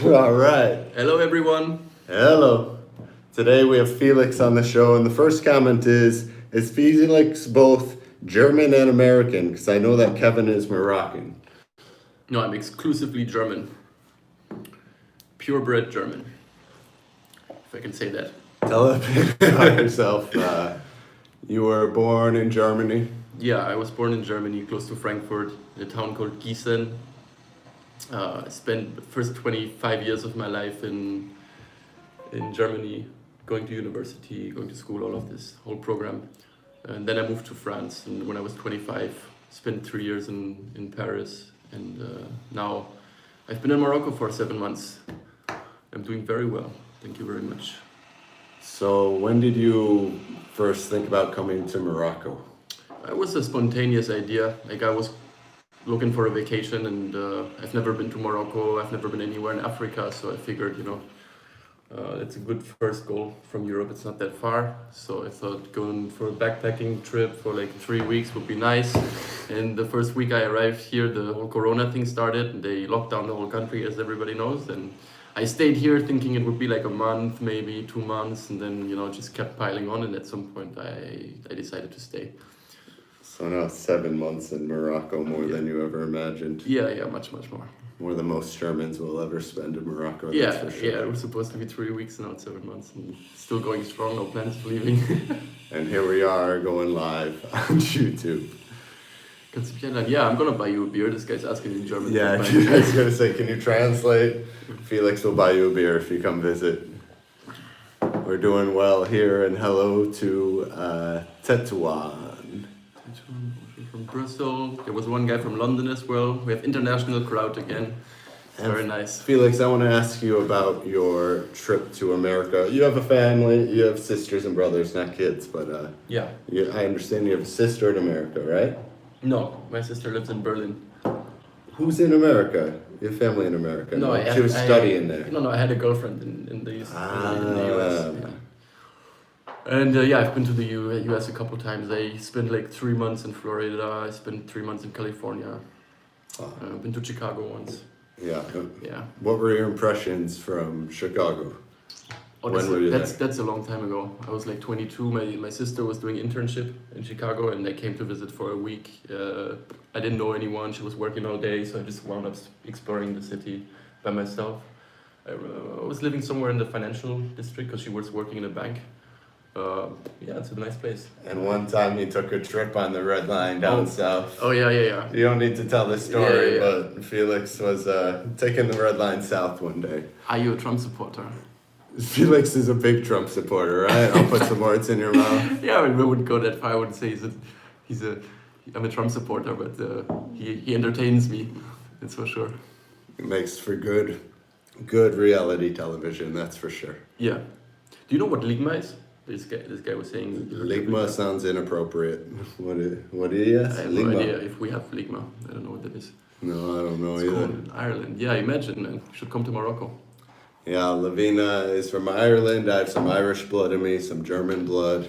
All right. Hello, everyone. Hello. Today we have Felix on the show, and the first comment is Felix both German and American? Because I know that Kevin is Moroccan. No, I'm exclusively German. Purebred German, if I can say that. Tell a bit about yourself. You were born in Germany. Yeah, I was born in Germany, close to Frankfurt, in a town called Gießen. I spent the first 25 years of my life in Germany, going to university, going to school, all of this whole program. And then I moved to France, and when I was 25, spent 3 years in Paris. And now I've been in Morocco for 7 months. I'm doing very well. Thank you very much. So when did you first think about coming to Morocco? It was a spontaneous idea. Like I was looking for a vacation, and I've never been to Morocco. I've never been anywhere in Africa, so I figured, it's a good first goal from Europe. It's not that far, so I thought going for a backpacking trip for like 3 weeks would be nice. And the first week I arrived here, the whole Corona thing started, and they locked down the whole country, as everybody knows. And I stayed here thinking it would be like a month, maybe 2 months, and then it just kept piling on. And at some point, I decided to stay. So now 7 months in Morocco, more than you ever imagined. Yeah, much more. More than most Germans will ever spend in Morocco. Yeah, that's for sure. yeah. It was supposed to be 3 weeks, now it's 7 months, and still going strong. No plans of leaving. And here we are going live on YouTube. Yeah, I'm gonna buy you a beer. This guy's asking in German. Yeah, I was gonna say, can you translate? Felix will buy you a beer if you come visit. We're doing well here, and hello to Tetuan. From Bristol. There was one guy from London as well. We have international crowd again. Very nice. Felix, I want to ask you about your trip to America. You have a family, you have sisters and brothers, not kids, but Yeah. I understand you have a sister in America, right? No, my sister lives in Berlin. Who's in America? Your family in America? No, she was studying there. No, I had a girlfriend in the US. Yeah. And I've been to the US a couple times. I spent like 3 months in Florida. I spent 3 months in California. I've been to Chicago once. Yeah. Yeah. What were your impressions from Chicago? When were you there? That's a long time ago. I was like 22. My sister was doing internship in Chicago, and I came to visit for a week. I didn't know anyone. She was working all day, so I just wound up exploring the city by myself. I was living somewhere in the financial district because she was working in a bank. It's a nice place. And one time you took a trip on the Red Line down south. Oh, yeah. You don't need to tell the story, Yeah. but Felix was taking the Red Line south one day. Are you a Trump supporter? Felix is a big Trump supporter, right? I'll put some words in your mouth. Yeah, I mean, we wouldn't go that far. I wouldn't say I'm a Trump supporter, but he entertains me. That's for sure. It makes for good reality television, that's for sure. Yeah. Do you know what Ligma is? This guy was saying. Ligma sounds inappropriate. What do you ask? I have no idea if we have Ligma. I don't know what that is. No, I don't know it's either. Cool in Ireland. Yeah, imagine, man. You should come to Morocco. Yeah, Lavina is from Ireland. I have some Irish blood in me, some German blood,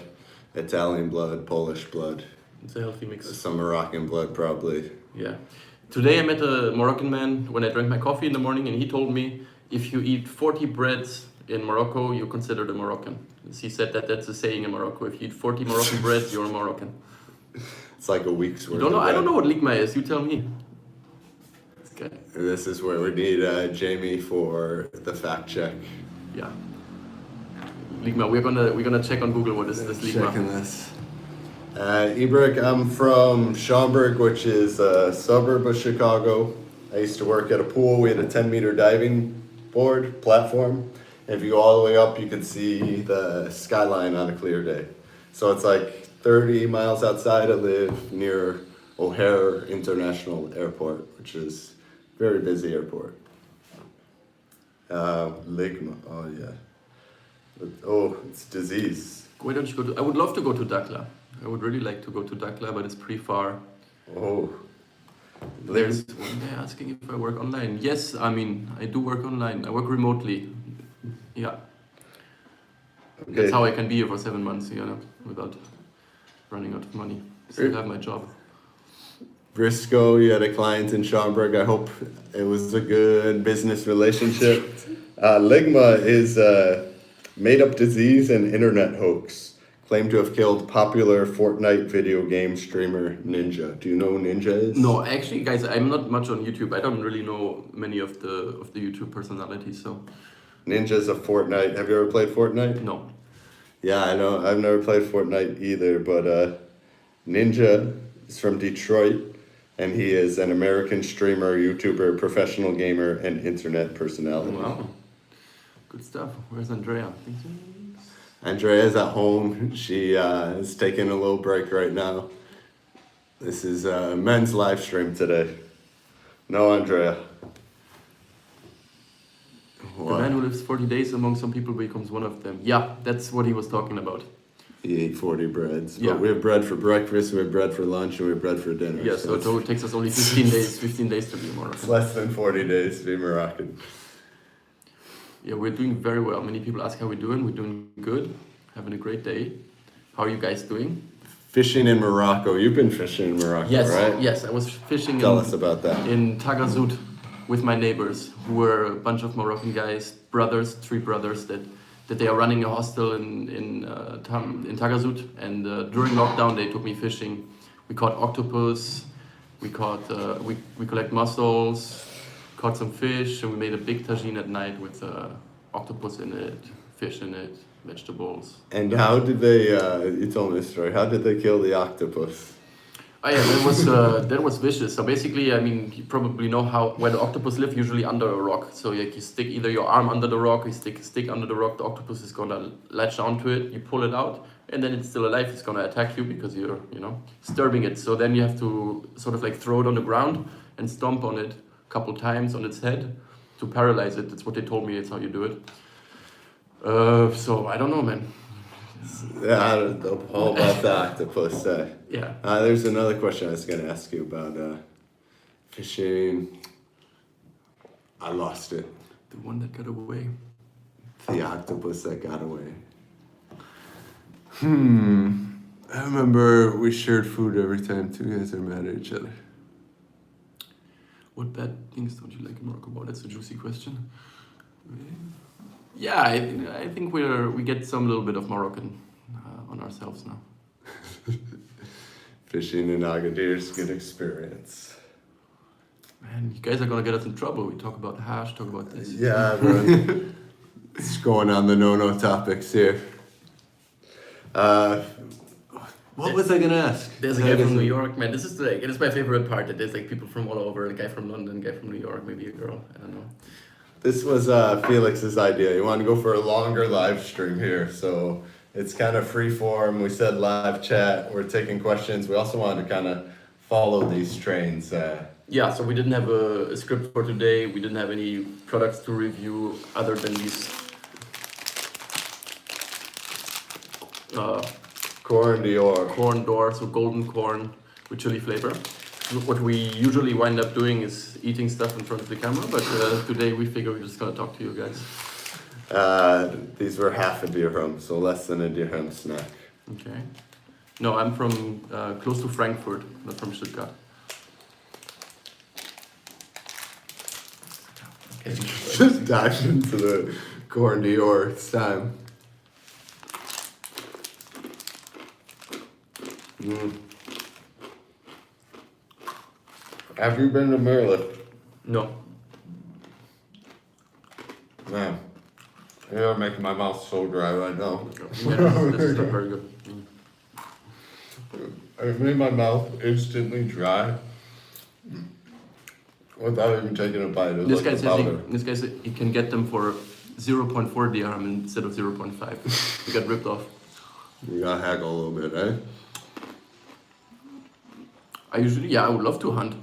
Italian blood, Polish blood. It's a healthy mix. Some Moroccan blood, probably. Yeah. Today I met a Moroccan man when I drank my coffee in the morning, and he told me if you eat 40 breads in Morocco, you're considered a Moroccan. He said that's a saying in Morocco. If you eat 40 Moroccan breads, you're a Moroccan. It's like a week's worth. I don't know what Ligma is. You tell me. Okay. This is where we need Jamie for the fact check. Yeah. Ligma. We're gonna check on Google what is this Ligma. Checking this. Ibrik, I'm from Schaumburg, which is a suburb of Chicago. I used to work at a pool. We had a 10-meter diving board platform. And if you go all the way up, you can see the skyline on a clear day. So it's like 30 miles outside. I live near O'Hare International Airport, which is a very busy airport. Ligma, oh yeah. It's disease. Why don't you go to... I would love to go to Dakhla. I would really like to go to Dakhla, but it's pretty far. Oh. There's one guy asking if I work online. Yes, I mean, I do work online. I work remotely. Yeah. Okay. That's how I can be here for 7 months, without running out of money. Still have my job. Briscoe, you had a client in Schaumburg. I hope it was a good business relationship. Ligma is a made-up disease and internet hoax, claimed to have killed popular Fortnite video game streamer Ninja. Do you know who Ninja is? No, actually, guys, I'm not much on YouTube. I don't really know many of the YouTube personalities, so Ninja's a Fortnite. Have you ever played Fortnite? no. Yeah, I know. I've never played Fortnite either, but Ninja is from Detroit, and he is an American streamer, YouTuber, professional gamer, and internet personality. Wow. Good stuff. Where's Andrea? Andrea's at home. She is taking a little break right now. This is men's live stream today. No, Andrea. The man who lives 40 days among some people becomes one of them. Yeah, that's what he was talking about. He ate 40 breads. Yeah. But we have bread for breakfast, we have bread for lunch, and we have bread for dinner. Yeah, so it takes us only 15 days. 15 days to be Moroccan. It's less than 40 days to be Moroccan. Yeah, we're doing very well. Many people ask how we're doing. We're doing good. Having a great day. How are you guys doing? Fishing in Morocco. You've been fishing in Morocco, Yes, right? yes. I was fishing Tell us about that. in Tagazout with my neighbors, who were a bunch of Moroccan guys, brothers, 3 brothers that they are running a hostel in Tagazout. And during lockdown, they took me fishing. We caught octopus. We collect mussels. Caught some fish, and we made a big tagine at night with octopus in it, fish in it, vegetables. And how did they, you told me a story, how did they kill the octopus? Oh yeah, that was vicious. So basically, I mean, you probably know where the octopus live, usually under a rock. So like you stick either your arm under the rock, or you stick a stick under the rock, the octopus is gonna latch onto it, you pull it out, and then it's still alive, it's gonna attack you because you're, disturbing it. So then you have to sort of like throw it on the ground and stomp on it couple times on its head to paralyze it. That's what they told me. It's how you do it. So I don't know, man. Yeah, I don't know all about the octopus. Yeah. There's another question I was going to ask you about fishing. I lost it. The one that got away. The octopus that got away. I remember we shared food every time two guys are mad at each other. What bad things don't you like in Morocco? Wow, that's a juicy question. Yeah, I think we get some little bit of Moroccan on ourselves now. Fishing in Agadir is a good experience. Man, you guys are gonna get us in trouble. We talk about hash, talk about this. Yeah, everyone. It's going on the no-no topics here. What was I gonna ask? There's a guy from New York, man. This is it is my favorite part. That there's like people from all over. A guy from London, a guy from New York, maybe a girl. I don't know. This was Felix's idea. He wanted to go for a longer live stream here, so it's kind of free form. We said live chat. We're taking questions. We also wanted to kind of follow these trains. Yeah, so we didn't have a script for today. We didn't have any products to review other than these. Corn Dior. Corn door, so golden corn with chili flavor. What we usually wind up doing is eating stuff in front of the camera, but today we figure we're just gonna talk to you guys. These were half a dirham, so less than a dirham snack. Okay. No, I'm from close to Frankfurt, not from Stuttgart. Okay. Just dive into the Corn Dior. It's time. Have you been to Maryland? No. Man, you're making my mouth so dry right now. Yeah, this is not very good. It made my mouth instantly dry without even taking a bite. It was This like guy says he can get them for 0.4 dirham instead of 0.5. He got ripped off. You gotta haggle a little bit, eh? I would love to hunt.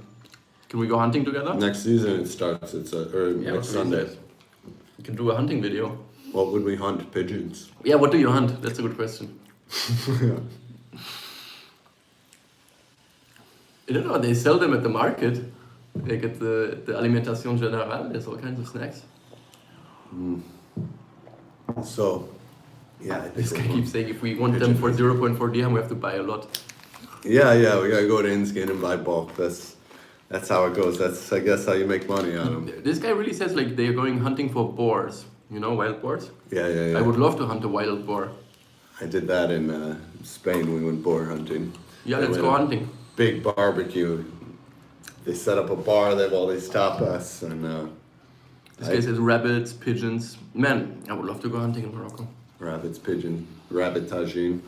Can we go hunting together? Next season it starts. It's next Sunday. We can do a hunting video. What would we hunt? Pigeons. Yeah, what do you hunt? That's a good question. I don't know, they sell them at the market. Like at the Alimentation Générale, there's all kinds of snacks. So, yeah. I think This guy we'll keeps saying if we want them for 0.4 dirham, we have to buy a lot. Yeah, we gotta go to Inskin and buy bulk. That's how it goes. That's, I guess, how you make money on them. This guy really says like they're going hunting for boars. You know, wild boars? Yeah. I would love to hunt a wild boar. I did that in Spain. We went boar hunting. Yeah, They let's went go a hunting. Big barbecue. They set up a bar. They have all these tapas and This guy says rabbits, pigeons. Man, I would love to go hunting in Morocco. rabbits, pigeon, rabbit tagine.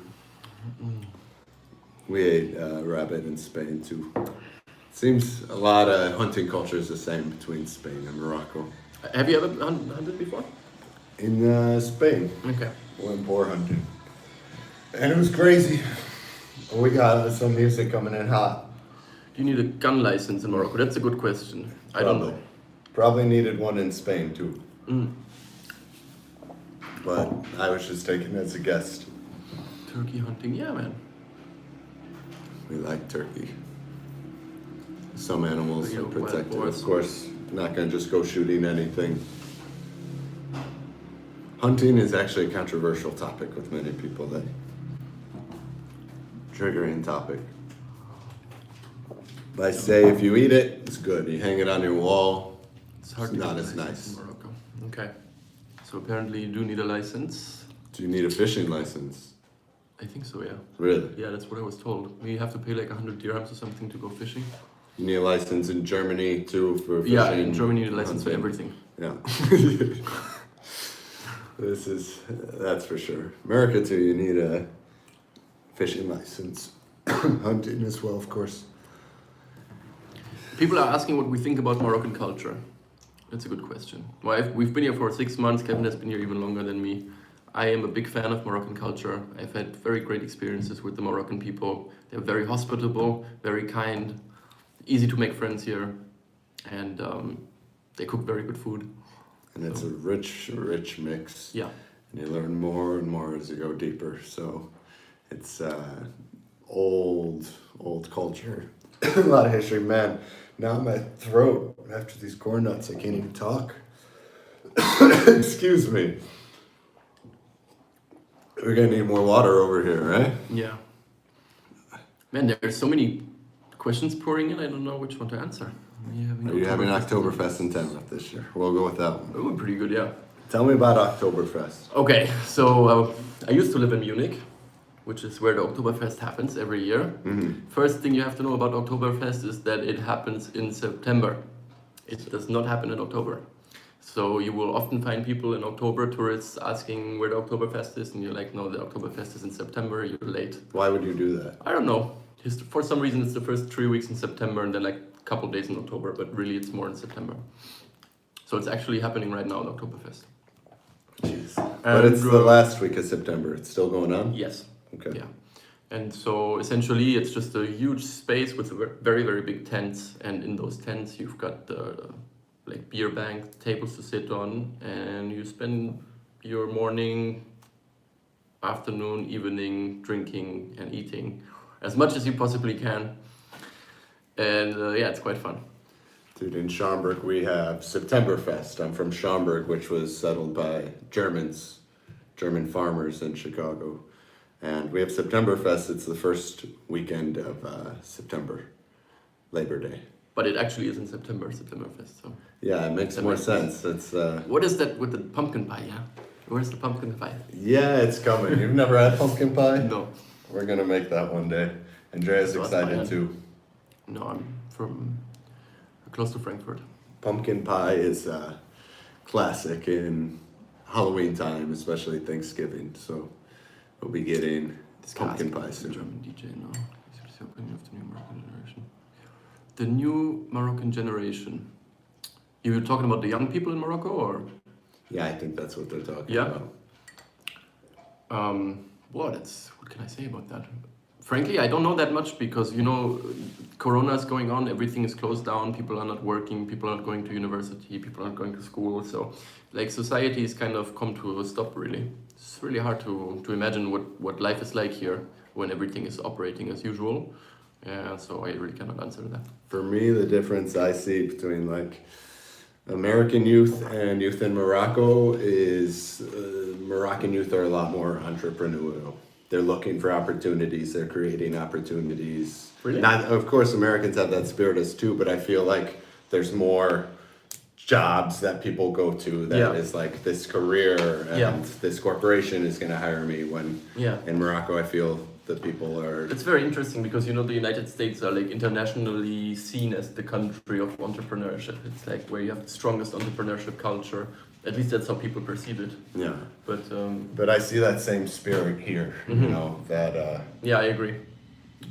We ate rabbit in Spain too. Seems a lot of hunting culture is the same between Spain and Morocco. Have you ever hunted before? In Spain, Okay. went boar hunting, and it was crazy. We got some music coming in hot. Do you need a gun license in Morocco? That's a good question. I don't know. Probably needed one in Spain too, Mm. but I was just taken as a guest. Turkey hunting, yeah, man. We like turkey. Some animals Yeah, are wild protected, boars. of course. Not gonna just go shooting anything. Hunting is actually a controversial topic with many people. That triggering topic. But I say if you eat it, it's good. You hang it on your wall. It's hard It's to not get a as license nice. in Morocco. Okay. So apparently you do need a license. Do you need a fishing license? I think so, yeah. Really? Yeah, that's what I was told. You have to pay like 100 dirhams or something to go fishing. You need a license in Germany too for fishing. Yeah, in Germany you need a license for hunting. everything. Yeah. That's for sure. America too, you need a fishing license. Hunting as well, of course. People are asking what we think about Moroccan culture. That's a good question. Well, we've been here for 6 months. Kevin has been here even longer than me. I am a big fan of Moroccan culture. I've had very great experiences with the Moroccan people. They're very hospitable, very kind, easy to make friends here, and they cook very good food. And it's a rich mix. Yeah. And you learn more and more as you go deeper. So it's old culture. A lot of history. Man, now my throat, after these corn nuts, I can't even talk. Excuse me. We're gonna need more water over here, right? Yeah. Man, there's so many questions pouring in. I don't know which one to answer. Are you having Oktoberfest in Tamra this year? We'll go with that one. Oh, pretty good, yeah. Tell me about Oktoberfest. Okay, so I used to live in Munich, which is where the Oktoberfest happens every year. Mm-hmm. First thing you have to know about Oktoberfest is that it happens in September. It does not happen in October. So you will often find people in October, tourists asking where the Oktoberfest is, and you're like, no, the Oktoberfest is in September, you're late. Why would you do that? I don't know. For some reason, it's the first 3 weeks in September and then like a couple days in October, but really it's more in September. So it's actually happening right now, the Oktoberfest. Jeez. But it's the last week of September. It's still going on? Yes. Okay. Yeah. And so essentially it's just a huge space with very, very big tents. And in those tents, you've got like beer bank tables to sit on, and you spend your morning, afternoon, evening drinking and eating as much as you possibly can. And yeah, it's quite fun. Dude, in Schaumburg we have Septemberfest. I'm from Schaumburg, which was settled by Germans, German farmers in Chicago. And we have Septemberfest. It's the first weekend of September, Labor Day. But it actually is in September, Septemberfest. So Yeah, it makes more sense. It's what is that with the pumpkin pie? Yeah, where's the pumpkin pie? yeah, it's coming. You've never had pumpkin pie? No, We're gonna make that one day. Andrea's So excited that's too. no, I'm from close to Frankfurt. Pumpkin pie is classic in Halloween time, especially Thanksgiving. So we'll be getting pumpkin pie Is a soon. German DJ now. He's the opening of the new Moroccan generation. The new Moroccan generation. You were talking about the young people in Morocco, or? Yeah, I think that's what they're talking Yeah. about. What can I say about that? Frankly, I don't know that much because, you know, Corona is going on, everything is closed down, people are not working, people are not going to university, people are not going to school. So, like, society has kind of come to a stop, really. It's really hard to imagine what life is like here when everything is operating as usual. So I really cannot answer that. For me, the difference I see between like American youth and youth in Morocco is Moroccan youth are a lot more entrepreneurial. they're looking for opportunities, they're creating opportunities. Really? Not, of course, Americans have that spirit as too, but I feel like there's more jobs that people go to that is like this career and this corporation is going to hire me. When in Morocco, I feel that people are. It's very interesting because you know the United States are like internationally seen as the country of entrepreneurship. It's like where you have the strongest entrepreneurship culture. At least that's how people perceive it. Yeah. But I see that same spirit here. You know that. Yeah, I agree.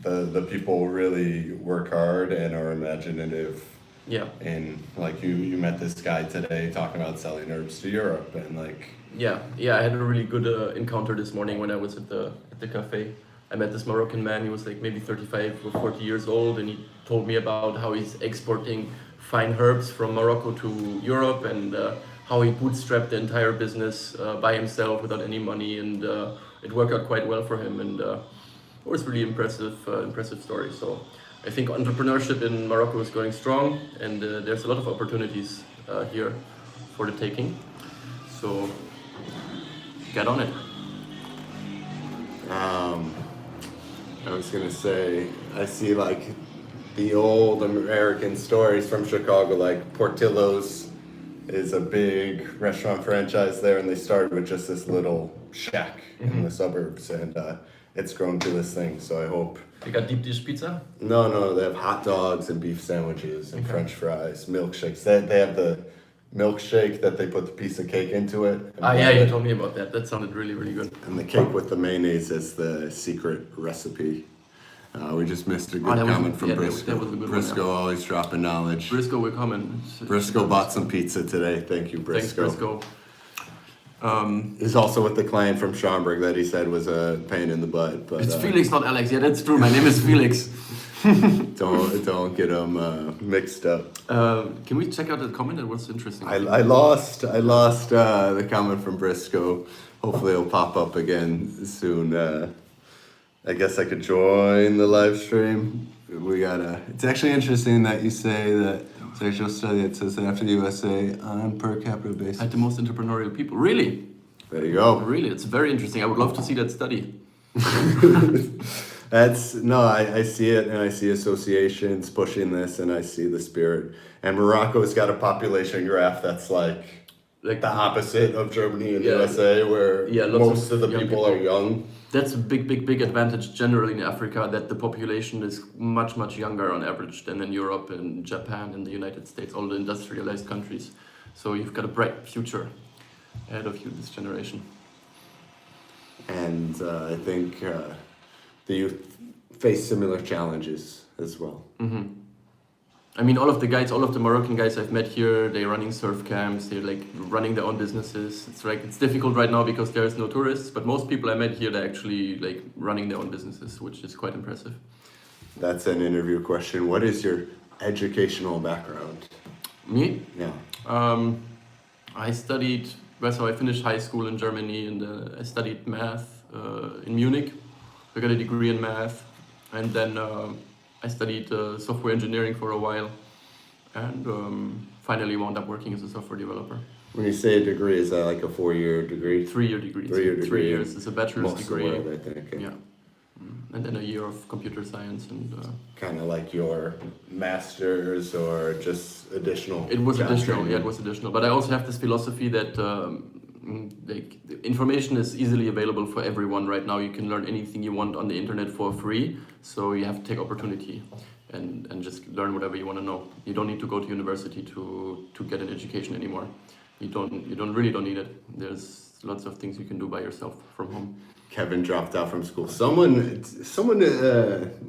The people really work hard and are imaginative. Yeah. And like you met this guy today talking about selling herbs to Europe and like. Yeah. I had a really good encounter this morning when I was at the cafe. I met this Moroccan man. He was like maybe 35 or 40 years old, and he told me about how he's exporting fine herbs from Morocco to Europe and how he bootstrapped the entire business by himself without any money, and it worked out quite well for him. And it was really impressive story. So I think entrepreneurship in Morocco is going strong, and there's a lot of opportunities here for the taking. So get on it. I was gonna say, I see like the old American stories from Chicago, like Portillos is a big restaurant franchise there, and they started with just this little shack in the suburbs, and it's grown to this thing. So I hope. You got deep dish pizza? No, they have hot dogs and beef sandwiches and French fries, milkshakes. They have the milkshake that they put the piece of cake into it. You told me about that. That sounded really, really good. And the cake with the mayonnaise is the secret recipe. We just missed a good comment from Briscoe. That was a good Briscoe always dropping knowledge. Briscoe, we're coming. Briscoe bought some pizza today. Thank you, Briscoe. Thanks, Briscoe. He's also with the client from Schaumburg that he said was a pain in the butt. But it's Felix, not Alex. Yeah, that's true. My name is Felix. don't get them mixed up. Can we check out that comment? That was interesting. I lost the comment from Briscoe. Hopefully it'll pop up again soon. I guess I could join the live stream. It's actually interesting that you say that. So I just study it says that after the USA on per capita basis. Had the most entrepreneurial people. Really? There you go. Really, it's very interesting. I would love to see that study. I see it, and I see associations pushing this, and I see the spirit. And Morocco's got a population graph that's like the opposite of Germany and USA, where most of the people are young. That's a big advantage generally in Africa, that the population is much younger on average than in Europe and Japan and the United States, all the industrialized countries. So you've got a bright future ahead of you, this generation. And I think the youth face similar challenges as well. Mm-hmm. I mean, all of the Moroccan guys I've met here, they're running surf camps, they're like running their own businesses. It's difficult right now because there's no tourists, but most people I met here, they're actually like running their own businesses, which is quite impressive. That's an interview question. What is your educational background? Me? Yeah. I finished high school in Germany, and I studied math in Munich. I got a degree in math, and then I studied software engineering for a while, and finally wound up working as a software developer. When you say a degree, is that like a 4-year degree? 3-year degree. 3 years. It's a bachelor's degree. Most of the world, I think. Yeah. And then a year of computer science and. Kind of like your master's or just additional. It was additional. training? Yeah, it was additional. But I also have this philosophy that information is easily available for everyone right now. You can learn anything you want on the internet for free. So you have to take opportunity and just learn whatever you want to know. You don't need to go to university to get an education anymore. You really don't need it. There's lots of things you can do by yourself from home. Kevin dropped out from school. Someone.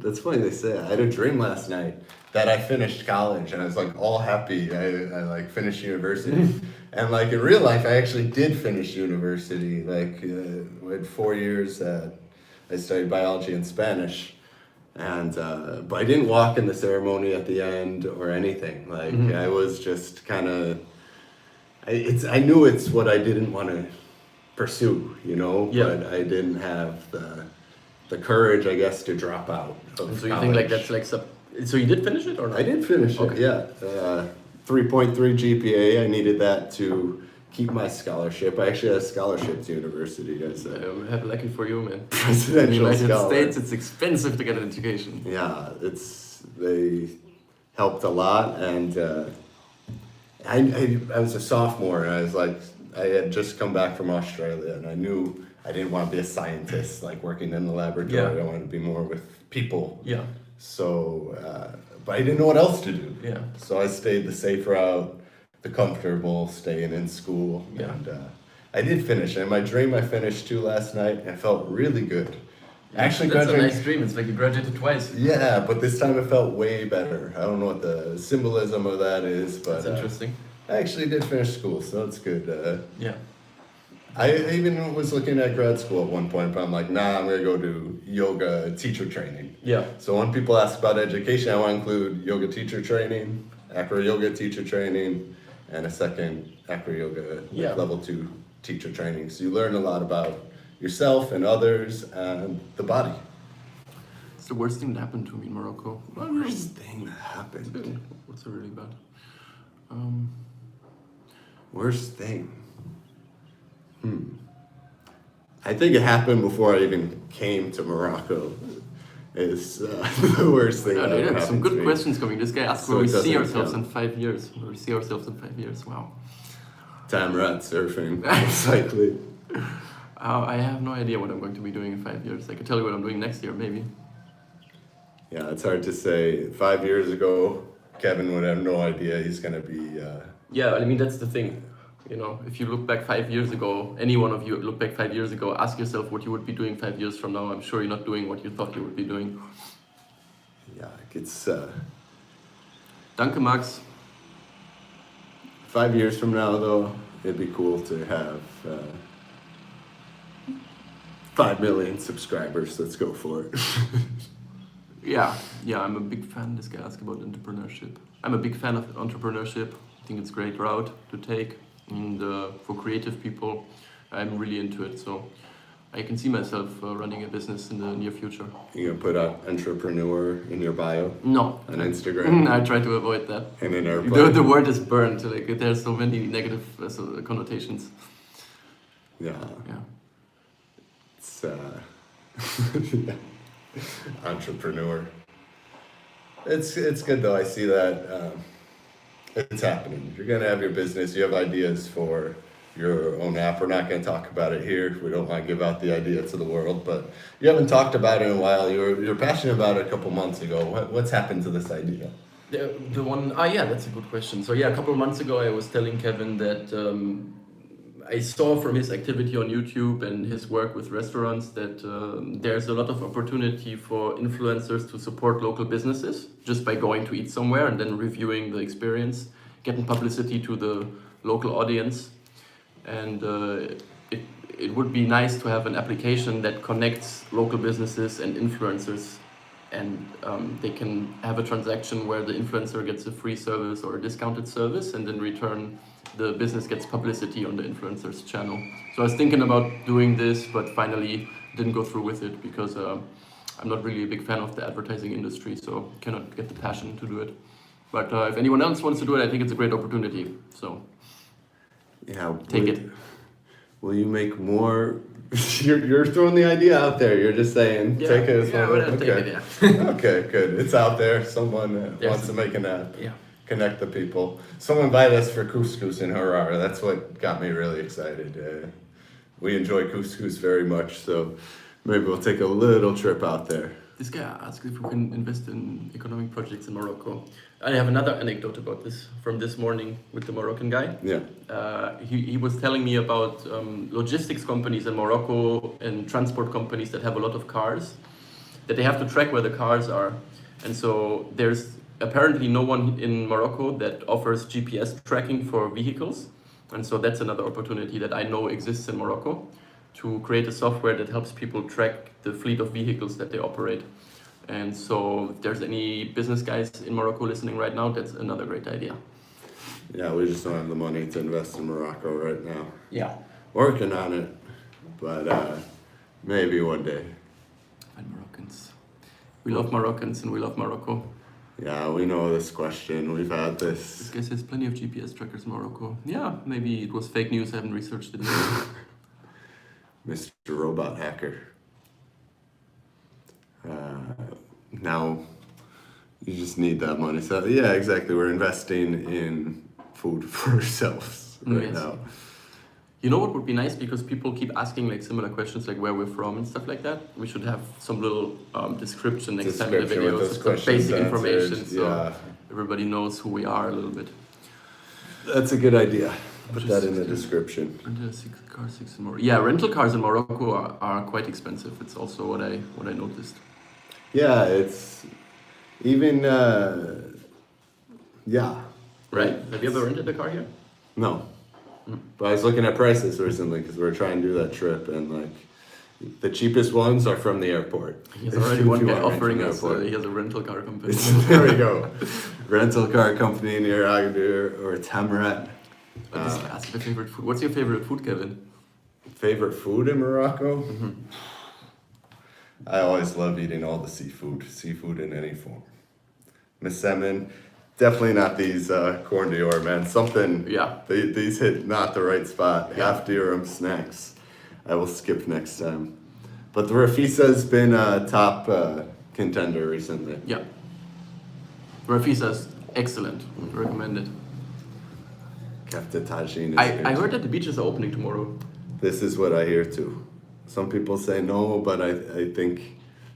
That's funny they say. I had a dream last night that I finished college, and I was like all happy. I like finished university, and like in real life, I actually did finish university. Like with 4 years, I studied biology and Spanish, and but I didn't walk in the ceremony at the end or anything. Like I was just kind of. I knew it's what I didn't want to pursue, but I didn't have the courage, I guess, to drop out of So you think like that's like so you did finish it or not? I did finish it, yeah. 3.3 GPA, I needed that to keep my scholarship. I actually had a scholarship to university as a I'm happy lucky for you, man. In the presidential United scholar. States, it's expensive to get an education. Yeah, they helped a lot, and I was a sophomore, and I was like, I had just come back from Australia, and I knew I didn't want to be a scientist, like working in the laboratory. Yeah. I wanted to be more with people. Yeah. So, but I didn't know what else to do. Yeah. So I stayed the safe route, the comfortable, staying in school. Yeah. And I did finish. And my dream, I finished 2 last night, and it felt really good. Actually, That's a graduating. nice dream. It's like you graduated twice. Yeah, but this time it felt way better. I don't know what the symbolism of that is, but That's interesting. I actually did finish school, so that's good. Yeah. I even was looking at grad school at one point, but I'm like, nah, I'm gonna go do yoga teacher training. Yeah. So when people ask about education, I want to include yoga teacher training, acro yoga teacher training, and a second acro yoga Yeah. level 2 teacher training. So you learn a lot about yourself and others and the body. It's the worst thing that happened to me in Morocco. Worst thing that happened. What's really bad? Worst thing. I think it happened before I even came to Morocco. Is the worst thing. Yeah, that ever there are some happened to good me. questions coming. This guy asked So where we it see doesn't ourselves count. in 5 years. Where we see ourselves in 5 years. Wow. Tamra surfing, most likely. I have no idea what I'm going to be doing in 5 years. I can tell you what I'm doing next year, maybe. Yeah, it's hard to say. 5 years ago, Kevin would have no idea he's gonna be. Yeah, I mean, that's the thing. You know, if you look back 5 years ago, any one of you look back 5 years ago, ask yourself what you would be doing 5 years from now. I'm sure you're not doing what you thought you would be doing. Yeah, it's Danke, Max. 5 years from now, though, it'd be cool to have 5 million subscribers. Let's go for it. Yeah, I'm a big fan. This guy asked about entrepreneurship. I'm a big fan of entrepreneurship. I think it's a great route to take. And for creative people, I'm really into it. So I can see myself running a business in the near future. You gonna put entrepreneur in your bio No. on Instagram I try to avoid that. and in airplane? The word is burned. Like, there's so many negative connotations. Yeah, Yeah. it's entrepreneur. It's good though. I see that it's happening. You're gonna have your business. You have ideas for your own app. We're not gonna talk about it here. We don't want to give out the idea to the world. But you haven't talked about it in a while. You're passionate about it a couple months ago. What's happened to this idea? The one, yeah, that's a good question. So yeah, a couple of months ago, I was telling Kevin that I saw from his activity on YouTube and his work with restaurants that there's a lot of opportunity for influencers to support local businesses just by going to eat somewhere and then reviewing the experience, getting publicity to the local audience. And it would be nice to have an application that connects local businesses and influencers, and they can have a transaction where the influencer gets a free service or a discounted service, and in return the business gets publicity on the influencer's channel. So I was thinking about doing this, but finally didn't go through with it because I'm not really a big fan of the advertising industry, so cannot get the passion to do it. But if anyone else wants to do it, I think it's a great opportunity. So Yeah, take it. Will you make more? You're throwing the idea out there. You're just saying take it as yeah, one. well, Okay. take it, yeah. Okay, good. It's out there. Someone wants to make an app. Yeah. Connect the people. Someone invited us for couscous in Harare. That's what got me really excited. We enjoy couscous very much, so maybe we'll take a little trip out there. This guy asked if we can invest in economic projects in Morocco. I have another anecdote about this from this morning with the Moroccan guy. Yeah. He was telling me about logistics companies in Morocco and transport companies that have a lot of cars, that they have to track where the cars are. And so there's apparently no one in Morocco that offers GPS tracking for vehicles. And so that's another opportunity that I know exists in Morocco, to create a software that helps people track the fleet of vehicles that they operate. And so if there's any business guys in Morocco listening right now, that's another great idea. Yeah, we just don't have the money to invest in Morocco right now. Yeah. Working on it, but maybe one day. And Moroccans. We love Moroccans and we love Morocco. Yeah, we know this question. We've had This this. guy says plenty of GPS trackers in Morocco. Yeah, maybe it was fake news. I haven't researched it enough. Mr. Robot Hacker. Now you just need that money. So yeah, exactly. We're investing in food for ourselves right Yes. now. You know what would be nice, because people keep asking like similar questions like where we're from and stuff like that. We should have some little description next time in the Description with videos, those some questions basic information, answered, so yeah. everybody knows who we are a little bit. That's a good idea. Put Just that in the 16. description. Rental car 6 in Morocco. Yeah, rental cars in Morocco are quite expensive. It's also what I noticed. Yeah, it's even yeah. Right? Have you ever rented a car here? No. But I was looking at prices recently because we were trying to do that trip, and like the cheapest ones are from the airport. He's If already you one guy want to rent offering from the us. airport. He has a rental car company. There we go. Rental car company near Agadir or Tamra. Just ask your favorite food. What's your favorite food, Kevin? Favorite food in Morocco? I always love eating all the seafood in any form. Salmon, definitely not these corn d'or, man. Something, Yeah. these hit not the right spot. Yeah. Half dirham snacks. I will skip next time. But the Rafisa's been a top contender recently. Yeah. Rafisa's excellent. Recommend it. Kefta Tajin is I good. heard that the beaches are opening tomorrow. This is what I hear too. Some people say no, but I think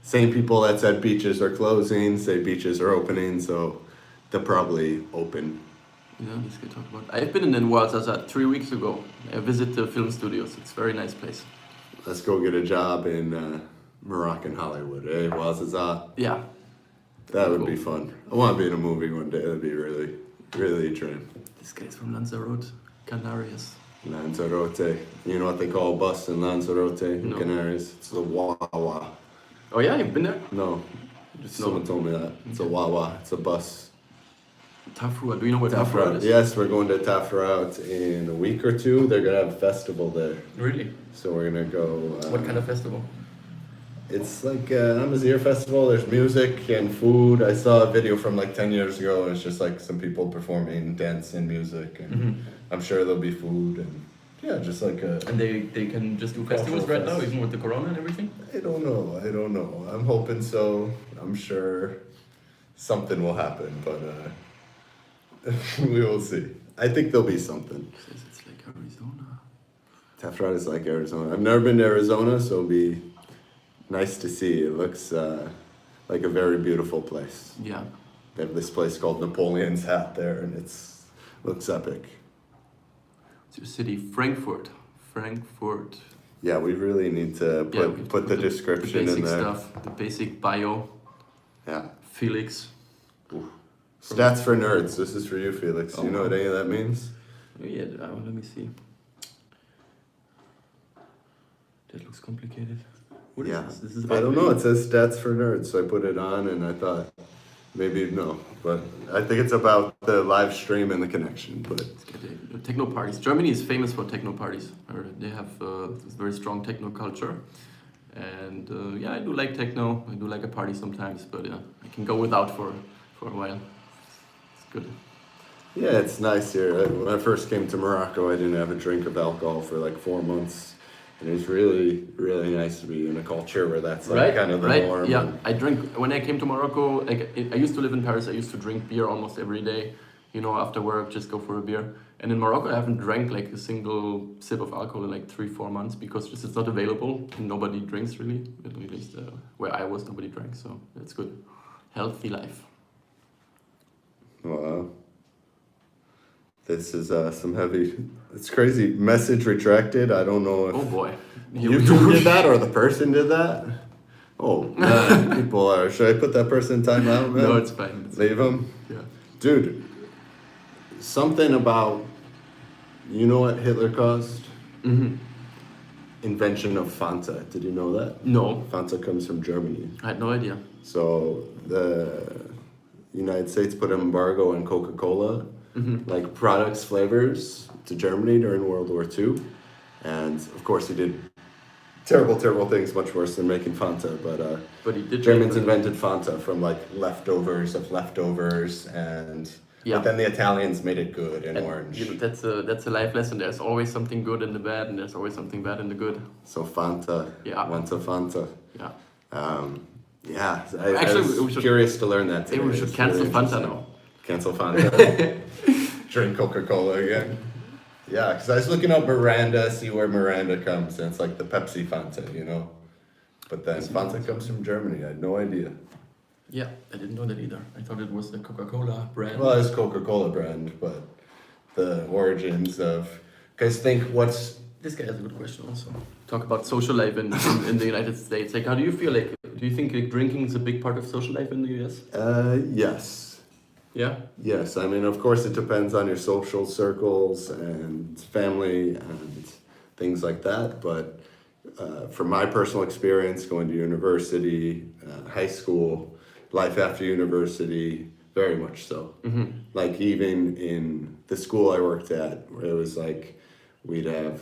same people that said beaches are closing say beaches are opening, so they're probably open. Yeah, this guy talked about. I've been in Ouarzazate 3 weeks ago. I visit the film studios. It's a very nice place. Let's go get a job in Moroccan Hollywood, eh? Ouarzazate. Yeah. That would Cool. be fun. I want to be in a movie one day. That'd be really, really a dream. This guy's from Lanzarote, Canarias. Lanzarote. You know what they call a bus in Lanzarote in No. Canaries? It's a Wawa. Oh yeah, you've been there? No, someone told me that. It's a Wawa. It's a bus. Tafrua. Do you know where Tafrua is? Yes, we're going to Tafra in a week or two. They're gonna have a festival there, Really? so we're gonna go. What kind of festival? It's like an Amazir festival. There's music and food. I saw a video from like 10 years ago. And it's just like some people performing dance and music, and I'm sure there'll be food and yeah, just like a. And they can just do festivals right now, even with the corona and everything? I don't know. I'm hoping so. I'm sure something will happen, but we will see. I think there'll be something. Says it's like Arizona. Tafra is like Arizona. I've never been to Arizona, so it'll be nice to see. It looks like a very beautiful place. Yeah. They have this place called Napoleon's Hat there, and looks epic. It's your city, Frankfurt. Frankfurt. Yeah, we really need to Yeah, we have to put the description basic in there. stuff, the basic bio. Yeah. Felix. Stats for nerds. This is for you, Felix. Oh, You know what any of that means? Oh, yeah, let me see. That looks complicated. What is Yeah. this? This is I about don't know. video? It says stats for nerds, so I put it on, and I thought maybe no, but I think it's about the live stream and the connection. But Let's get the techno parties. Germany is famous for techno parties. They have this very strong techno culture. And yeah, I do like techno. I do like a party sometimes, but yeah, I can go without for a while. It's good. yeah, it's nice here. When I first came to Morocco, I didn't have a drink of alcohol for like 4 months. And it's really, really nice to be in a culture where that's like kind of the norm. Yeah, and- I drink when I came to Morocco. Like I used to live in Paris. I used to drink beer almost every day. You know, after work, just go for a beer. And in Morocco, I haven't drank like a single sip of alcohol in like 3-4 months because just it's not available. And nobody drinks really. At least where I was, nobody drank. So it's good, healthy life. Wow. This is some heavy. It's crazy. Message retracted. I don't know if Oh boy, you did that or the person did that. Oh man, people are. Should I put that person in timeout, man? No, it's fine. Leave him, Yeah. dude. Something about. You know what Hitler caused? Mm-hmm. Invention of Fanta. Did you know that? No, Fanta comes from Germany. I had no idea. So the United States put an embargo on Coca-Cola, like products, flavors, to Germany during World War II. And of course he did terrible things, much worse than making Fanta. But he did. Germans invented Fanta from like leftovers of leftovers, and Yeah. but then the Italians made it good and And, orange. you know, that's a life lesson. There's always something good in the bad, and there's always something bad in the good. So Fanta, Yeah. went to Fanta. Yeah. Yeah, Actually, I we was should- curious to learn that. Maybe we today. should It's cancel really Fanta interesting. now. Cancel Fanta. Drink Coca-Cola again. Yeah, because I was looking up Miranda, see where Miranda comes, and it's like the Pepsi Fanta, you know. But then Fanta comes from Germany. I had no idea. Yeah, I didn't know that either. I thought it was the Coca-Cola brand. Well, it's Coca-Cola brand, but the origins of. Because think what's. This guy has a good question also. Talk about social life in the United States. Like, how do you feel? Like, do you think like, drinking is a big part of social life in the US? Yes. Yeah. Yes, I mean, of course, it depends on your social circles and family and things like that. But from my personal experience, going to university, high school, life after university, very much so. Mm-hmm. Like even in the school I worked at, where it was like we'd have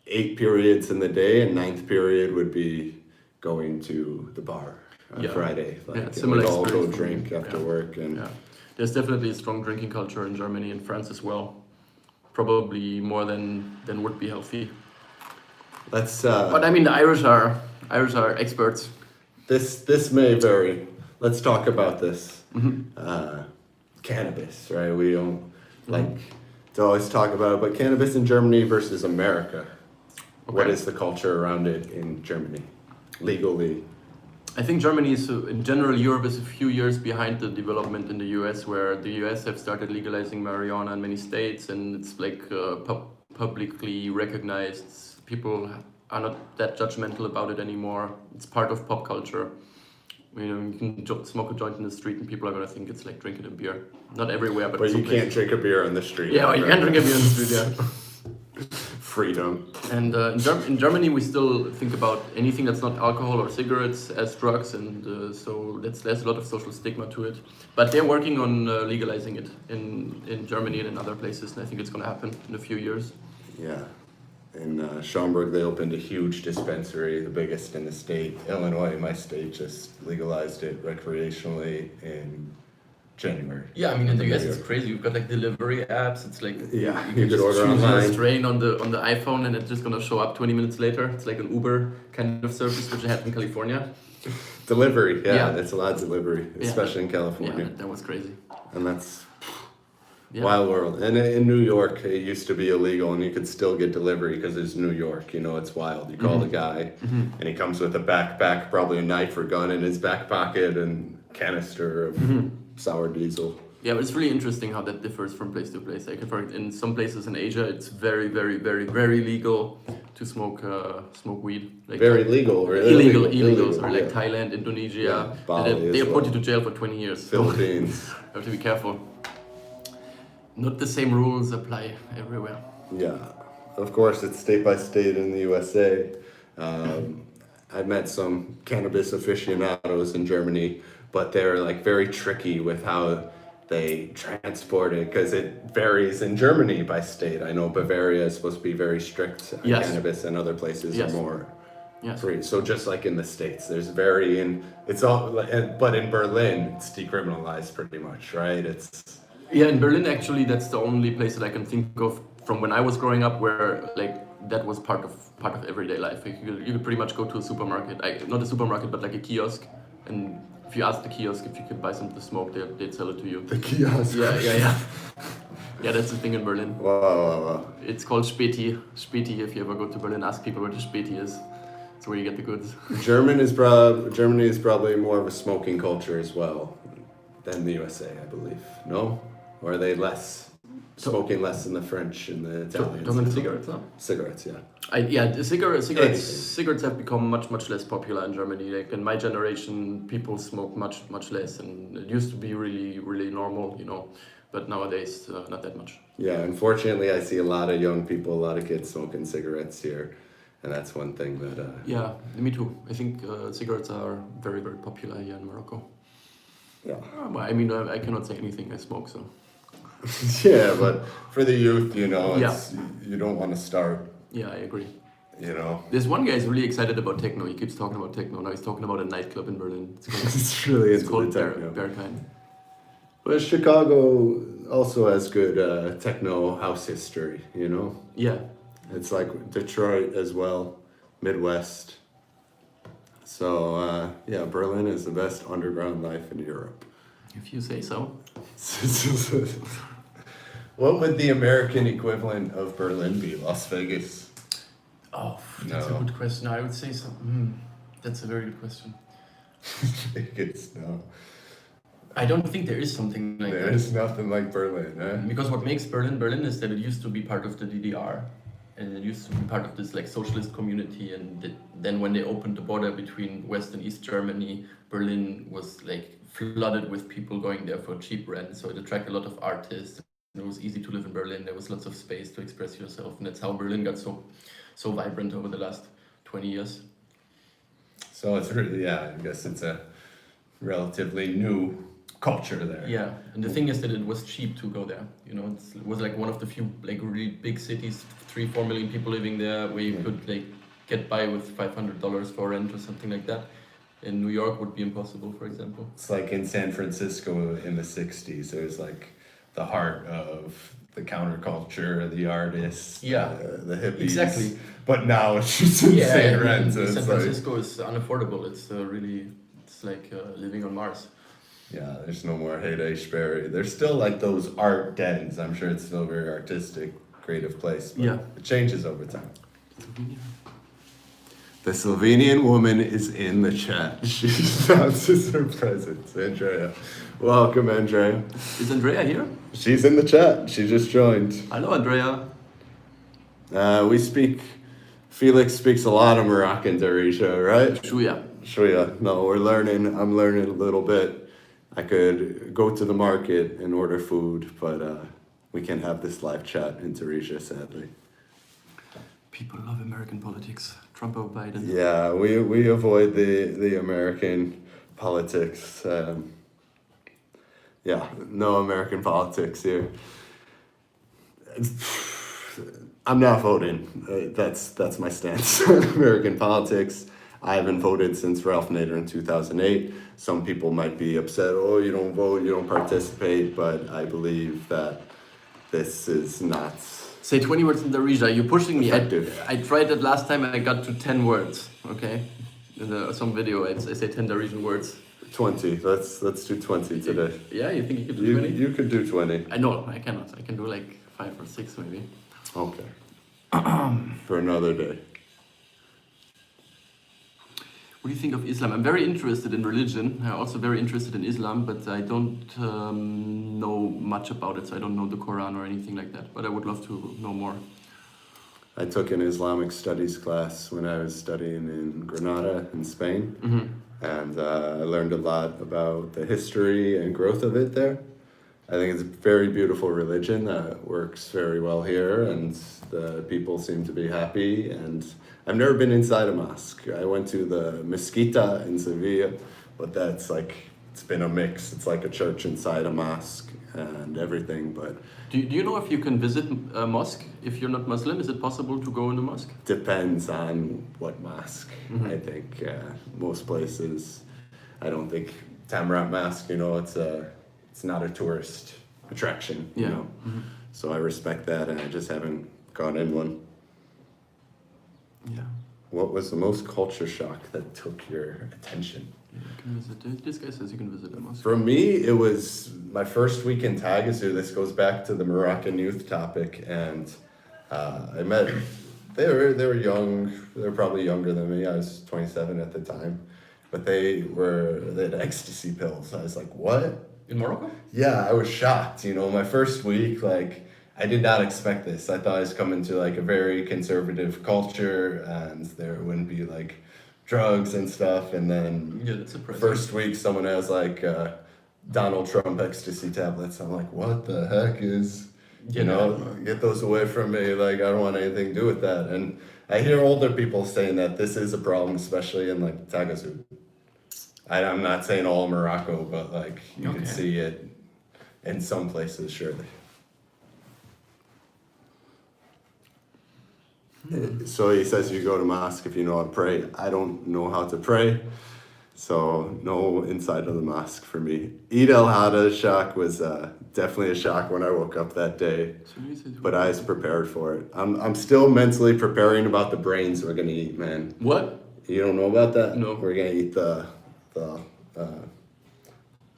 8 periods in the day, and 9th period would be going to the bar on Yeah. Friday. Like, Yeah, and similar we'd all go experience for me. drink after Yeah. work and. Yeah. There's definitely a strong drinking culture in Germany and France as well. Probably more than would be healthy. Let's. But I mean, the Irish are experts. This may vary. Let's talk about this. Mm-hmm. Cannabis, right? We don't like to always talk about it, but cannabis in Germany versus America. What Okay. is the culture around it in Germany, legally? I think Germany is, in general, Europe is a few years behind the development in the US, where the US have started legalizing marijuana in many states, and it's like publicly recognized. People are not that judgmental about it anymore. It's part of pop culture. You know, you can smoke a joint in the street, and people are gonna think it's like drinking a beer. Not everywhere, but But you some can't places. drink a beer on the street. Yeah, well, you right? can drink a beer in the street. Yeah. Freedom. And in Germany, we still think about anything that's not alcohol or cigarettes as drugs, and so there's a lot of social stigma to it. But they're working on legalizing it in Germany and in other places, and I think it's going to happen in a few years. Yeah. In Schaumburg, they opened a huge dispensary, the biggest in the state. Illinois, my state, just legalized it recreationally in January. Yeah, I mean in the US it's crazy. You've got like delivery apps. It's like Yeah, you you can could just order choose your online. strain on the iPhone, and it's just gonna show up 20 minutes later. It's like an Uber kind of service which I had in California. Delivery, yeah, Yeah. that's a lot of delivery, Yeah. especially in Yeah, California. that was crazy. And that's Yeah. wild world. And in New York, it used to be illegal, and you could still get delivery because it's New York. You know, it's wild. You call the guy, and he comes with a backpack, probably a knife or gun in his back pocket, and canister of sour diesel. Yeah, but it's really interesting how that differs from place to place. Like in some places in Asia, it's very, very, very, very legal to smoke weed. Like Very legal or illegal. Or like yeah. Thailand, Indonesia. Yeah, Bali They'll as put well. you to jail for 20 years. Philippines. You have to be careful. Not the same rules apply everywhere. Yeah, of course, it's state by state in the USA. I met some cannabis aficionados in Germany, but they're like very tricky with how they transport it because it varies in Germany by state. I know Bavaria is supposed to be very strict on Yes. cannabis, and other places Yes. are more Yes. free. So just like in the States, there's it's all, but in Berlin, it's decriminalized pretty much, right? It's Yeah, in Berlin actually, that's the only place that I can think of from when I was growing up where like that was part of everyday life. Like, you could pretty much go to a supermarket, not a supermarket, but like a kiosk, and if you ask the kiosk if you could buy something to smoke, they'd sell it to you. the kiosk. Yeah. Yeah, that's the thing in Berlin. Wow. It's called Späti. Späti, if you ever go to Berlin, ask people where the Späti is. It's where you get the goods. Germany is probably more of a smoking culture as well than the USA, I believe. No? Or are they smoking less than the French and the Italians? Talking cigarettes now? Cigarettes, yeah. The Anything. cigarettes have become much less popular in Germany. Like in my generation, people smoke much less, and it used to be really normal, you know. But nowadays, not that much. Yeah, unfortunately, I see a lot of young people, a lot of kids smoking cigarettes here. And that's one thing that... Yeah, me too. I think cigarettes are very popular here in Morocco. Yeah. Well, I mean, I cannot say anything. I smoke, so. Yeah, but for the youth, you know, you don't want to start. Yeah, I agree. you know. There's one guy who's really excited about techno. He keeps talking about techno. Now he's talking about a nightclub in Berlin. It's really It's into called the techno. Berghain. But Chicago also has good techno house history, you know. Yeah. It's like Detroit as well, Midwest. So yeah, Berlin is the best underground life in Europe. If you say so. What would the American equivalent of Berlin be? Las Vegas? Oh, that's a good question. I would say so. That's a very good question. Vegas, no. I don't think there is something like that. There's nothing like Berlin, eh? Because what makes Berlin is that it used to be part of the DDR, and it used to be part of this like socialist community. And then when they opened the border between West and East Germany, Berlin was like flooded with people going there for cheap rent. So it attracted a lot of artists. It was easy to live in Berlin. There was lots of space to express yourself, and that's how Berlin got so vibrant over the last 20 years. So it's really, yeah, I guess it's a relatively new culture there. Yeah, and the thing is that it was cheap to go there. You know, it was like one of the few like really big cities, 3-4 million people living there, where you could like get by with $500 for rent or something like that. In New York would be impossible, for example. It's like in San Francisco in the 60s, there's like the heart of the counterculture, the artists, the hippies. Exactly. But now it's just insane rent. So San Francisco is unaffordable. It's it's like living on Mars. Yeah, there's no more Heyday Sperry. There's still like those art dens. I'm sure it's still a very artistic, creative place. But it changes over time. The Slovenian woman is in the chat. She announces her presence. Andrea. Welcome, Andrea. Is Andrea here? She's in the chat. She just joined. Hello, Andrea. Felix speaks a lot of Moroccan, Darisha, right? Shuya. No, I'm learning a little bit. I could go to the market and order food, but we can't have this live chat in Tarisha, sadly. People love American politics. Trump or Biden. Yeah, we avoid the American politics. No American politics here. I'm not voting. That's my stance on American politics. I haven't voted since Ralph Nader in 2008. Some people might be upset, oh, you don't vote, you don't participate, but I believe that this is not... Say 20 words in Darija. You're pushing me. Effective. I tried it last time and I got to 10 words, okay? In some video, I say 10 Darisian words. 20. Let's do 20 today. Yeah, you think you could do 20? You could do 20. No, I cannot. I can do like 5 or 6 maybe. Okay. For another day. What do you think of Islam? I'm very interested in religion. I'm also very interested in Islam, but I don't know much about it, so I don't know the Quran or anything like that. But I would love to know more. I took an Islamic studies class when I was studying in Granada in Spain. Mm-hmm. And I learned a lot about the history and growth of it there. I think it's a very beautiful religion that works very well here, and the people seem to be happy. And I've never been inside a mosque. I went to the Mezquita in Sevilla, but that's like, it's been a mix. It's like a church inside a mosque and everything, but... Do you know if you can visit a mosque if you're not Muslim? Is it possible to go in a mosque? Depends on what mosque. Mm-hmm. I think most places, I don't think Tamra Mosque, it's not a tourist attraction, you know. Mm-hmm. So I respect that, and I just haven't gone in one. Yeah. What was the most culture shock that took your attention? Yeah, you can visit it. This guy says you can visit a mosque. For me, it was my first week in Tagazu. This goes back to the Moroccan youth topic, and I met. They were young. They were probably younger than me. I was 27 at the time, but they had ecstasy pills. I was like, what? In Morocco? Yeah, I was shocked. My first week, like, I did not expect this. I thought I was coming to like a very conservative culture, and there wouldn't be like drugs and stuff. And then that's surprising. First week, someone has like Donald Trump ecstasy tablets. I'm like, what the heck is? Get those away from me. Like, I don't want anything to do with that. And I hear older people saying that this is a problem, especially in like Tagazu. I'm not saying all Morocco, but like you can see it in some places, surely. So he says you go to mosque if you know how to pray. I don't know how to pray, so no inside of the mosque for me. Eid al-Adha shock was definitely a shock when I woke up that day, but I was prepared for it. I'm still mentally preparing about the brains we're gonna eat, man. What? You don't know about that? No. We're gonna eat the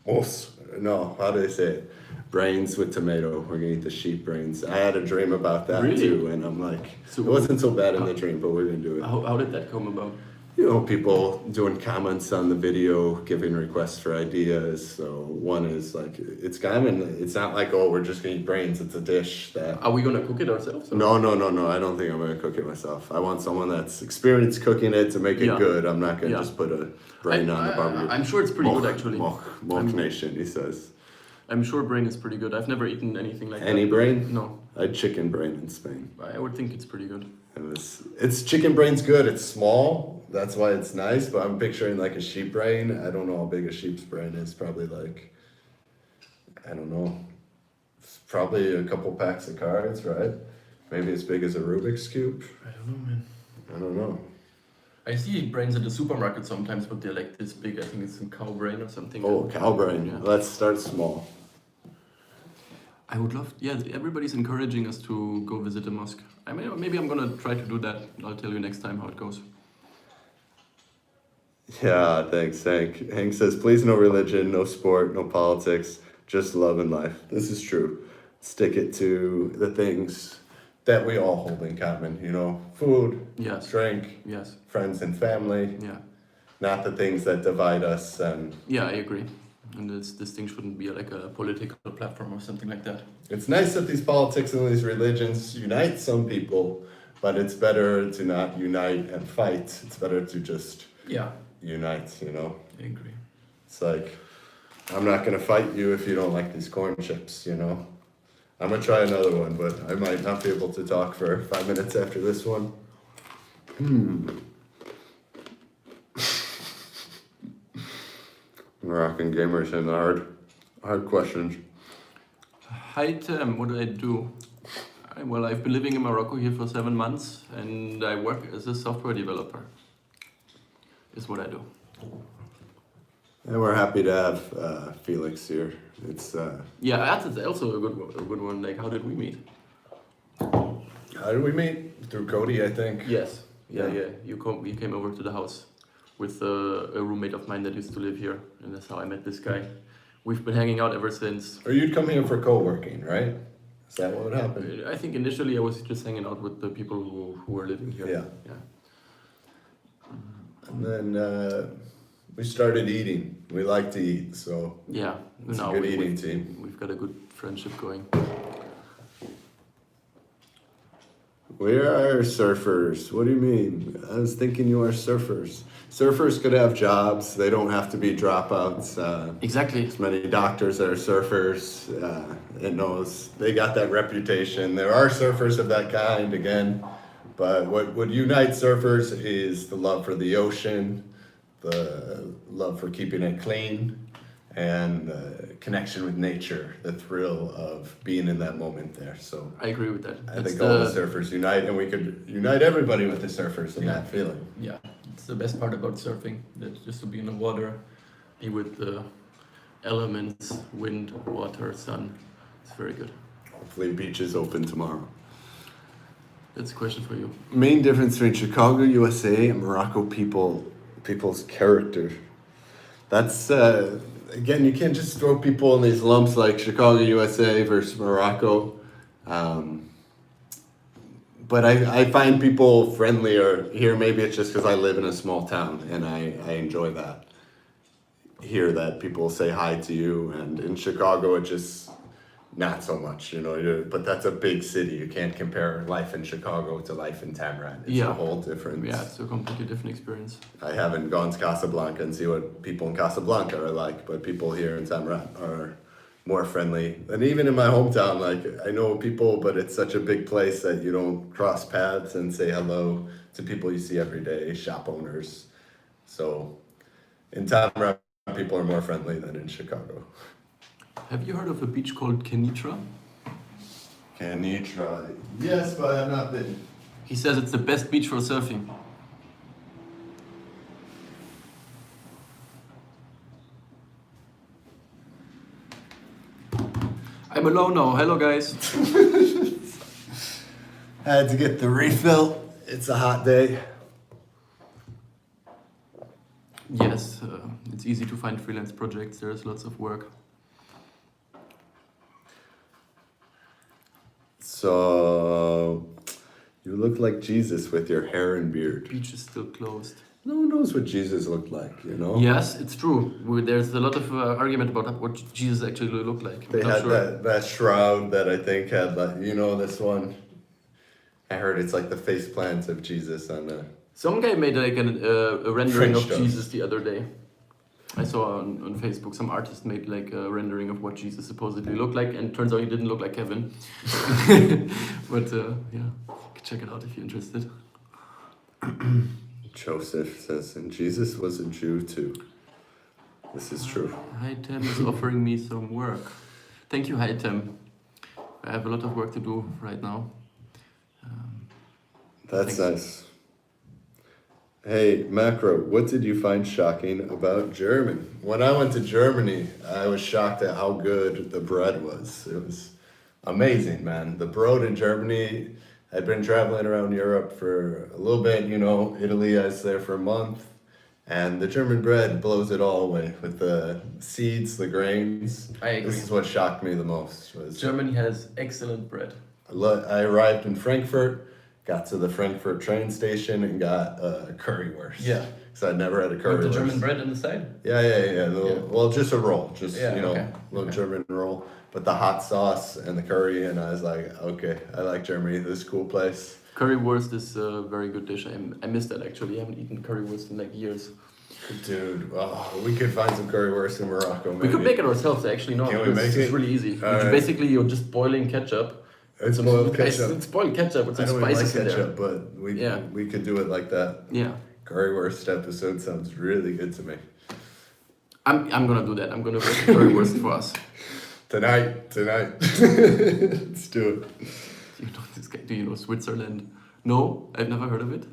Mosque. No, how do they say it? Brains with tomato. We're gonna eat the sheep brains. I had a dream about that Really? too, and I'm like, So it wasn't so bad in the dream, but we're gonna do it. How did that come about? You know, people doing comments on the video, giving requests for ideas. So one is like, it's common. It's not like, oh, we're just gonna eat brains. It's a dish that. Are we gonna cook it ourselves? Or? No. I don't think I'm gonna cook it myself. I want someone that's experienced cooking it to make it Yeah. good. I'm not gonna Yeah. just put a brain on the barbecue. I'm sure it's pretty good actually. Moch Nation, he says. I'm sure brain is pretty good. I've never eaten anything like that. Any brain? No. I had chicken brain in Spain. I would think it's pretty good. It's chicken brain's good. It's small. That's why it's nice. But I'm picturing like a sheep brain. I don't know how big a sheep's brain is. Probably like, I don't know. It's probably a couple packs of cards, right? Maybe as big as a Rubik's cube. I don't know, man. I don't know. I see brains at the supermarket sometimes, but they're like this big. I think it's some cow brain or something. Oh, cow brain. Yeah. Let's start small. I would love. Yeah, everybody's encouraging us to go visit a mosque. I mean, maybe I'm gonna try to do that. I'll tell you next time how it goes. Yeah, thanks, Hank. Hank says, please no religion, no sport, no politics, just love and life. This is true. Stick it to the things that we all hold in common, you know, food, Yes. drink, Yes. friends and family, Yeah. not the things that divide us. And Yeah, I agree. And this thing shouldn't be like a political platform or something like that. it's nice that these politics and these religions unite some people, but it's better to not unite and fight. It's better to just Yeah, unite, you know. I agree. It's like, I'm not gonna fight you if you don't like these corn chips, you know? I'm gonna try another one, but I might not be able to talk for 5 minutes after this one. Moroccan gamers and hard questions. Hi Tim, what do I do? Well, I've been living in Morocco here for 7 months, and I work as a software developer. Is what I do. And we're happy to have Felix here. It's Yeah, that's also a good one. Like, how did we meet? how did we meet? Through Cody, I think. Yes. Yeah. Yeah. You came over to the house with a roommate of mine that used to live here, and that's how I met this guy. We've been hanging out ever since. Or you'd come here for co-working, right? Is that what would happen? I think initially I was just hanging out with the people who were living here. Yeah. Yeah. And then we started eating. We like to eat, so Yeah. it's Now a good eating team. We've got a good friendship going. We are surfers. What do you mean? I was thinking you are surfers. Surfers could have jobs. They don't have to be dropouts. Exactly. There's many doctors that are surfers. It knows they got that reputation. There are surfers of that kind again, but what would unite surfers is the love for the ocean, the love for keeping it clean, and connection with nature, the thrill of being in that moment there. So I agree with that. I think all the surfers unite, and we could unite everybody with the surfers in that feeling. Yeah, it's the best part about surfing. That just to be in the water, be with the elements, wind, water, sun. It's very good. Hopefully beaches open tomorrow. That's a question for you. Main difference between Chicago, USA, and Morocco people's character. That's again, you can't just throw people in these lumps like Chicago, USA versus Morocco. But I find people friendlier here. Maybe it's just because I live in a small town and I enjoy that. Here that people say hi to you, and in Chicago it just not so much, you know. But that's a big city. You can't compare life in Chicago to life in Tamra. It's a whole difference. Yeah, it's a completely different experience. I haven't gone to Casablanca and see what people in Casablanca are like, but people here in Tamra are more friendly. And even in my hometown, like, I know people, but it's such a big place that you don't cross paths and say hello to people you see every day, shop owners. So in Tamra, people are more friendly than in Chicago. Have you heard of a beach called Kenitra? Can you try? Yes, but I've not been. He says it's the best beach for surfing. I'm alone now. Hello, guys. Had to get the refill. It's a hot day. Yes, it's easy to find freelance projects. There's lots of work. So, you look like Jesus with your hair and beard. Beach is still closed. No one knows what Jesus looked like, you know? Yes, it's true. There's a lot of argument about what Jesus actually looked like. They I'm not had sure. that shroud that I think had, like, you know, this one. I heard it's like the face plant of Jesus on the... Some guy made like a rendering French of toast. Jesus the other day. I saw on Facebook some artist made like a rendering of what Jesus supposedly looked like, and turns out he didn't look like Kevin. But yeah, check it out if you're interested. Joseph says, and Jesus was a Jew too. This is true. Hitem is offering me some work. Thank you, Hitem. I have a lot of work to do right now. That's Thanks. nice. Hey, Macro, what did you find shocking about Germany? When I went to Germany, I was shocked at how good the bread was. It was amazing, man. The bread in Germany, I'd been traveling around Europe for a little bit, you know, Italy, I was there for a month. And the German bread blows it all away with the seeds, the grains. I agree. This is what shocked me the most. Was Germany has excellent bread. I arrived in Frankfurt, got to the Frankfurt train station and got a currywurst. Yeah. Because I'd never had a With currywurst. the German bread on the side? Yeah. Yeah. Well, just a roll. Just, Yeah, you know, okay. little Okay. German roll. But the hot sauce and the curry, and I was like, okay, I like Germany. This is a cool place. Currywurst is a very good dish. I miss that actually. I haven't eaten currywurst in like years. Dude, we could find some currywurst in Morocco, maybe. We could make it ourselves actually. No, Can we make it's it? really easy. Alright. Basically, you're just boiling ketchup. It's boiled ketchup. It's boiled ketchup with I some don't even like spices in there. ketchup, but we could do it like that. Yeah. Currywurst episode sounds really good to me. I'm gonna do that. I'm gonna make currywurst for us. Tonight. Let's do it. Do you know this guy? Do you know Switzerland? No, I've never heard of it.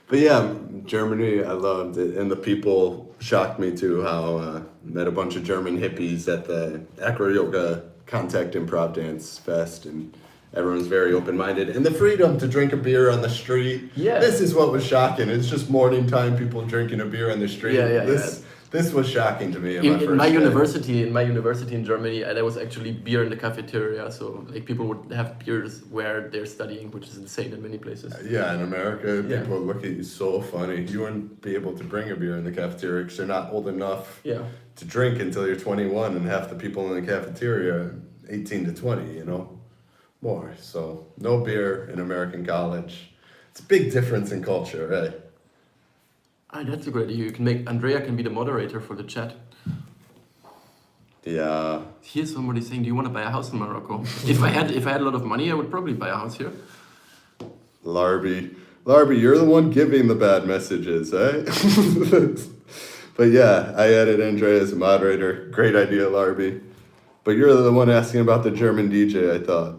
But yeah, Germany, I loved it. And the people shocked me too, how met a bunch of German hippies at the Acro Yoga Contact Improv Dance Fest, and everyone's very open-minded. And the freedom to drink a beer on the street. Yeah. This is what was shocking. It's just morning time, people drinking a beer on the street. This was shocking to me. In my university in Germany, there was actually beer in the cafeteria. So like people would have beers where they're studying, which is insane in many places. Yeah, in America, Yeah. people would look at you so funny. You wouldn't be able to bring a beer in the cafeteria because you're not old enough Yeah. to drink until you're 21, and half the people in the cafeteria are 18 to 20, you know, more. So no beer in American college. It's a big difference in culture, right? Ah, that's a great idea. You can make Andrea can be the moderator for the chat. Yeah. Here's somebody saying, "Do you want to buy a house in Morocco?" If I had a lot of money, I would probably buy a house here. Larby, you're the one giving the bad messages, eh? But yeah, I added Andrea as a moderator. Great idea, Larby. But you're the one asking about the German DJ, I thought.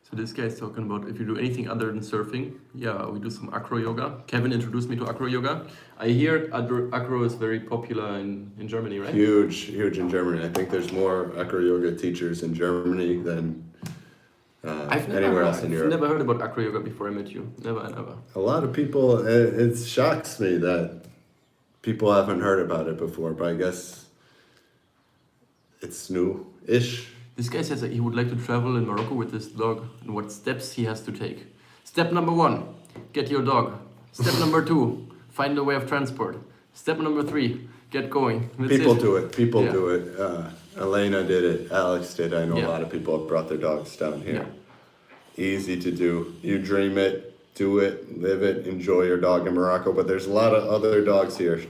So this guy is talking about if you do anything other than surfing. Yeah, we do some acro yoga. Kevin introduced me to acro yoga. I hear acro is very popular in Germany, right? Huge in Germany. I think there's more acro yoga teachers in Germany than anywhere else in Europe. I've never heard about acro yoga before I met you. Never. A lot of people, it shocks me that people haven't heard about it before, but I guess it's new-ish. This guy says that he would like to travel in Morocco with his dog and what steps he has to take. Step number 1, get your dog. Step number 2, find a way of transport. Step number 3, get going. People do it. Yeah. Do it. Elena did it. Alex did. I know Yeah. a lot of people have brought their dogs down here. Easy to do. You dream it, do it, live it, enjoy your dog in Morocco. But there's a lot of other dogs here.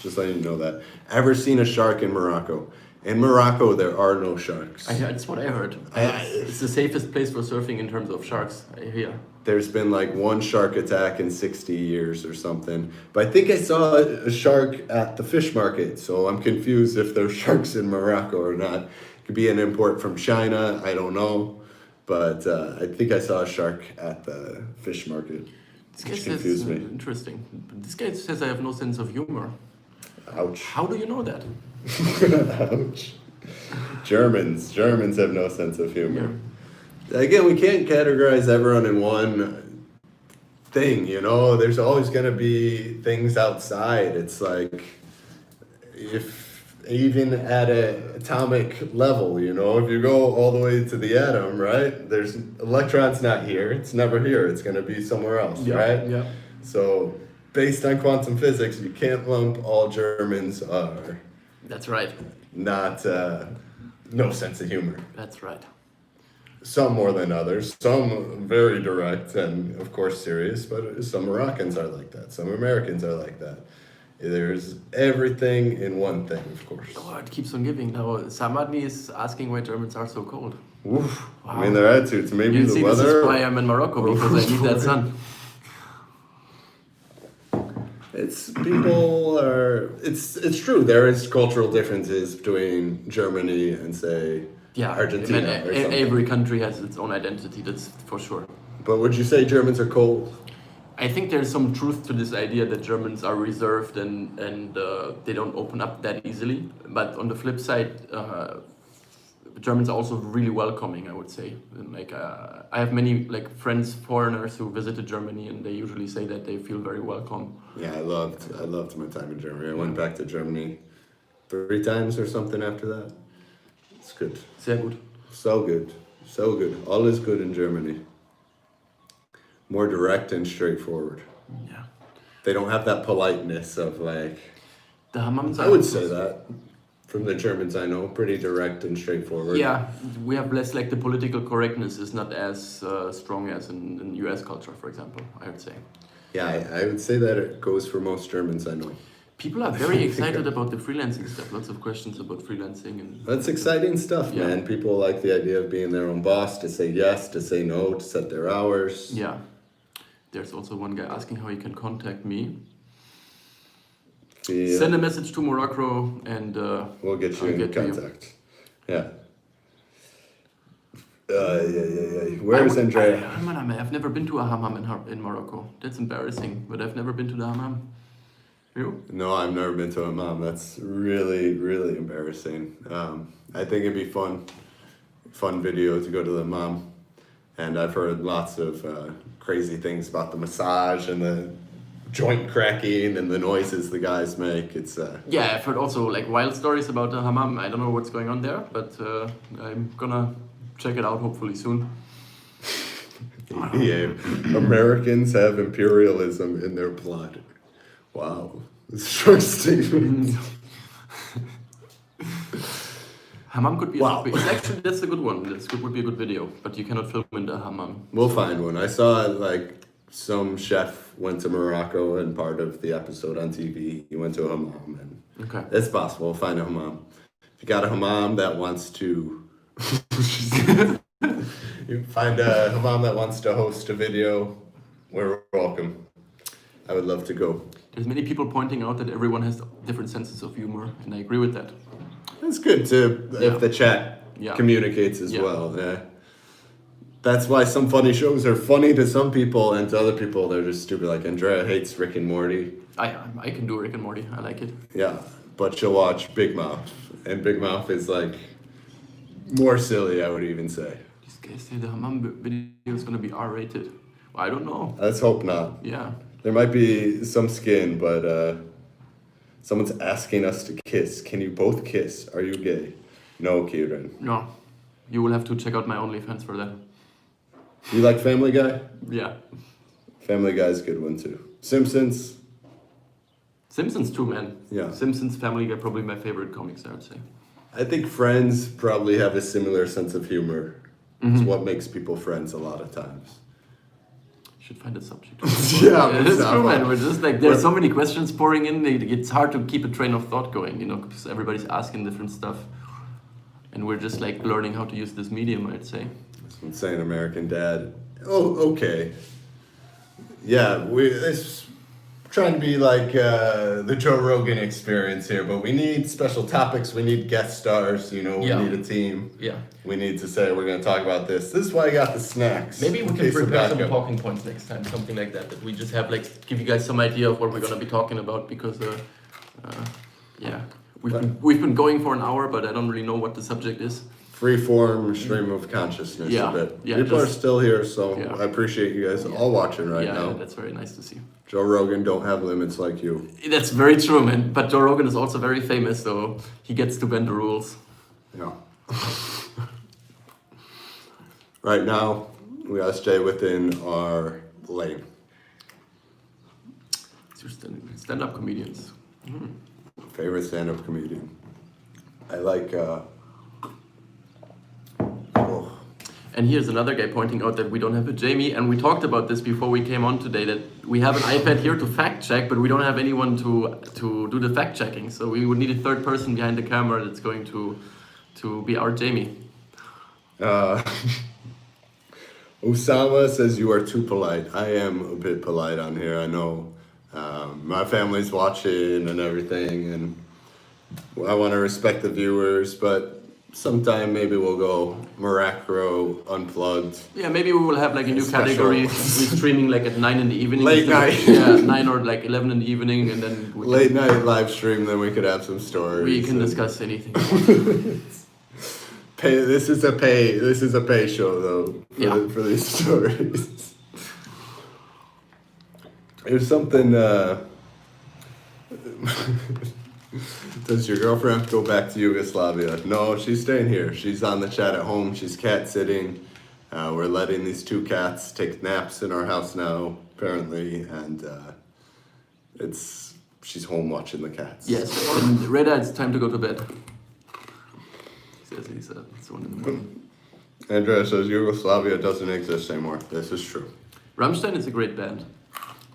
Just letting you know that. Ever seen a shark in Morocco? In Morocco, there are no sharks. That's what I heard. It's the safest place for surfing in terms of sharks, I hear. There's been like one shark attack in 60 years or something. But I think I saw a shark at the fish market, so I'm confused if there's sharks in Morocco or not. It could be an import from China, I don't know. But I think I saw a shark at the fish market, This guy which says, confused me. interesting. This guy says I have no sense of humor. Ouch. How do you know that? Ouch. Germans have no sense of humor. Again, we can't categorize everyone in one thing, you know? There's always going to be things outside. It's like, if even at an atomic level, you know, if you go all the way to the atom, right? There's electrons not here. It's never here. It's going to be somewhere else, right? Yeah. So, based on quantum physics, you can't lump all Germans are That's right. not no sense of humor. That's right. Some more than others. Some very direct and of course serious, but some Moroccans are like that. Some Americans are like that. There's everything in one thing, of course. Oh, it keeps on giving. Now, Samadni is asking why Germans are so cold. Oof. Wow. I mean, their attitudes. Maybe You the see, weather. this is why I'm in Morocco, because I need that sun. It's people are. It's true. There is cultural differences between Germany and say Argentina. I mean, or something. every country has its own identity. That's for sure. But would you say Germans are cold? I think there's some truth to this idea that Germans are reserved and they don't open up that easily. But on the flip side, Germans are also really welcoming, I would say. And I have many friends, foreigners who visited Germany, and they usually say that they feel very welcome. Yeah, I loved my time in Germany. I went back to Germany 3 times or something after that. It's good. Sehr gut. So good. So good. All is good in Germany. More direct and straightforward. Yeah. They don't have that politeness of like... The hammams I would say that. From the Germans I know, pretty direct and straightforward. Yeah, we have less the political correctness is not as strong as in US culture, for example, I would say. Yeah, I would say that it goes for most Germans I know. People are very excited about the freelancing stuff. Lots of questions about freelancing. And That's exciting stuff, Yeah. man. People like the idea of being their own boss, to say yes, to say no, to set their hours. Yeah. There's also one guy asking how he can contact me. Send a message to Morocco and we'll get you I'll in get to you. contact. Yeah. Yeah. Where's Andrea? I've never been to a hammam in Morocco. That's embarrassing, but I've never been to the hammam. You? No, I've never been to a hammam. That's really, really embarrassing. I think it'd be fun video to go to the hammam. And I've heard lots of crazy things about the massage and the joint cracking and the noises the guys make. It's Yeah, I've heard also wild stories about the hammam. I don't know what's going on there, but I'm gonna check it out hopefully soon. yeah. Americans have imperialism in their blood. Wow. Strong statement. Hammam could be Wow. actually that's a good one. Would be a good video, but you cannot film in the hammam. We'll find one. I saw some chef went to Morocco and part of the episode on TV, he went to a hammam, and Okay. it's possible. We'll find a hammam. If you got a hammam that wants to, you find a hammam that wants to host a video, we're welcome. I would love to go. There's many people pointing out that everyone has different senses of humor, and I agree with that. It's good to Yeah. if the chat Yeah. communicates as Yeah. well. Yeah. That's why some funny shows are funny to some people, and to other people they're just stupid. Like Andrea hates Rick and Morty. I can do Rick and Morty. I like it. Yeah, but she'll watch Big Mouth, and Big Mouth is more silly, I would even say. These guys say the hammam video is gonna be R-rated. Well, I don't know. Let's hope not. Yeah. There might be some skin, but someone's asking us to kiss. Can you both kiss? Are you gay? No, Kieran. No. You will have to check out my OnlyFans for that. You like Family Guy? Yeah. Family Guy's a good one too. Simpsons? Simpsons too, man. Yeah. Simpsons, Family Guy, probably my favorite comics, I would say. I think Friends probably have a similar sense of humor. It's what makes people friends a lot of times. Should find a subject. Yeah, It's it's true, man. not- We're just there's so many questions pouring in. It's hard to keep a train of thought going, because everybody's asking different stuff, and we're just learning how to use this medium, I'd say. I'm saying American Dad. Oh, okay. Yeah, trying to be like the Joe Rogan Experience here, but we need special topics. We need guest stars. You know, we Yeah. need a team. Yeah. We need to say we're going to talk about this. This is why I got the snacks. Maybe we in can case of prepare some backup. talking points next time, something like that. That we just have like give you guys some idea of what we're gonna be talking about because yeah, we've been going for an hour, but I don't really know what the subject is. Free form stream of consciousness Yeah, a bit. yeah, People are just- still here, so Yeah. I appreciate you guys all watching right Yeah, now. that's very nice to see. Joe Rogan don't have limits like you. That's very true, man. But Joe Rogan is also very famous, so he gets to bend the rules. Yeah. Right now, we gotta stay within our lane. It's your stand-up comedians. Favorite stand-up comedian. I like. Oh, And here's another guy pointing out that we don't have a Jamie, and we talked about this before we came on today, that we have an iPad here to fact check, but we don't have anyone to do the fact checking. So we would need a third person behind the camera that's going to be our Jamie. Osama says you are too polite. I am a bit polite on here. I know my family's watching and everything, and I want to respect the viewers, but sometime maybe we'll go Morocco unplugged. Yeah, maybe we will have like a new Special. category. We're streaming like at 9 in the evening. Late instead night. of- yeah, 9 or like 11 in the evening, and then we Late night live stream, then we could have some stories. we can and- discuss anything. This is a pay show though for, Yeah. for these stories. There's something. Does your girlfriend go back to Yugoslavia? No, she's staying here. She's on the chat at home. She's cat sitting. We're letting these two cats take naps in our house now, apparently, and she's home watching the cats. Yes, and Reda, it's time to go to bed. He said it's 1 in the morning. Andrea says Yugoslavia doesn't exist anymore. This is true. Rammstein is a great band.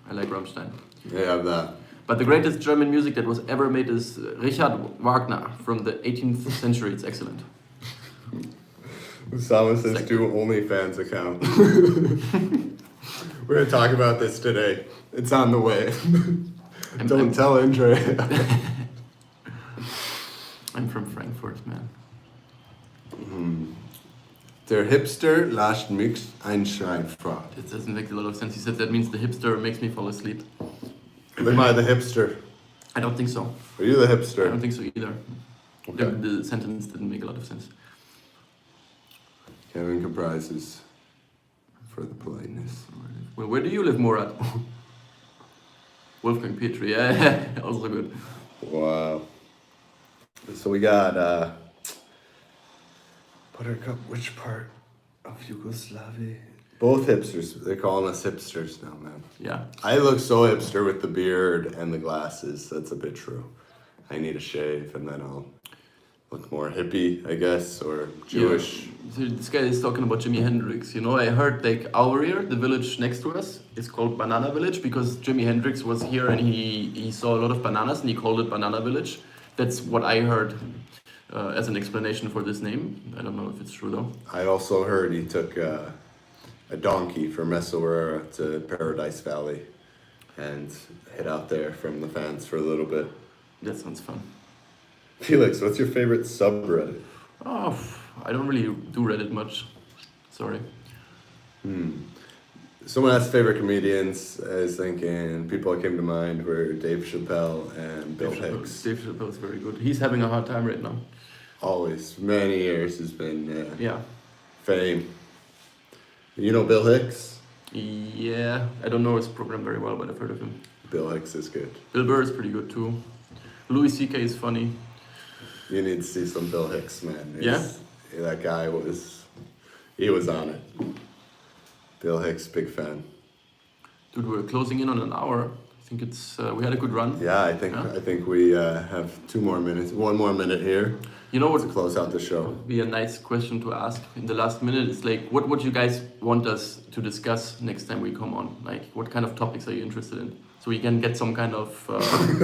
I like Rammstein. They have that. But the greatest German music that was ever made is Richard Wagner from the 18th century. It's excellent. Osama says Second. do OnlyFans account. We're gonna talk about this today. It's on the way. Don't tell Andrea. I'm from Frankfurt, man. Der Hipster lasst mich einschreinfragt. It doesn't make a lot of sense. He said that means the hipster makes me fall asleep. Am I the hipster? I don't think so. Are you the I don't hipster? think so either. Okay. The sentence didn't make a lot of sense. Kevin comprises for the politeness. Well, where do you live, Murat? Wolfgang Petri, yeah, also good. Wow. So we got Buttercup, which part of Yugoslavia? Both hipsters. They're calling us hipsters now, man. Yeah. I look so hipster with the beard and the glasses. That's a bit true. I need a shave and then I'll look more hippie, I guess, or Jewish. Yeah. So this guy is talking about Jimi Hendrix. You know, I heard like Aurier, the village next to us, is called Banana Village because Jimi Hendrix was here and he saw a lot of bananas and he called it Banana Village. That's what I heard as an explanation for this name. I don't know if it's true though. I also heard he took a donkey from Essaouira to Paradise Valley and hid out there from the fans for a little bit. That sounds fun. Felix, what's your favorite subreddit? Oh, I don't really do Reddit much. Sorry. Someone asked favorite comedians. I was thinking people that came to mind were Dave Chappelle and Bill Hicks. Dave Chappelle is very good. He's having a hard time right now. Always, many years has been Yeah. fame. You know Bill Hicks? Yeah, I don't know his program very well, but I've heard of him. Bill Hicks is good. Bill Burr is pretty good too. Louis C.K. is funny. You need to see some Bill Hicks, man. Yeah? That guy he was on it. Bill Hicks, big fan. Dude, we're closing in on an hour. I think it's we had a good run. Yeah, I think we have 2 more minutes, 1 more minute here You know what to close out the show. would be a nice question to ask in the last minute? It's like, what would you guys want us to discuss next time we come on? Like, what kind of topics are you interested in? So we can get some kind of,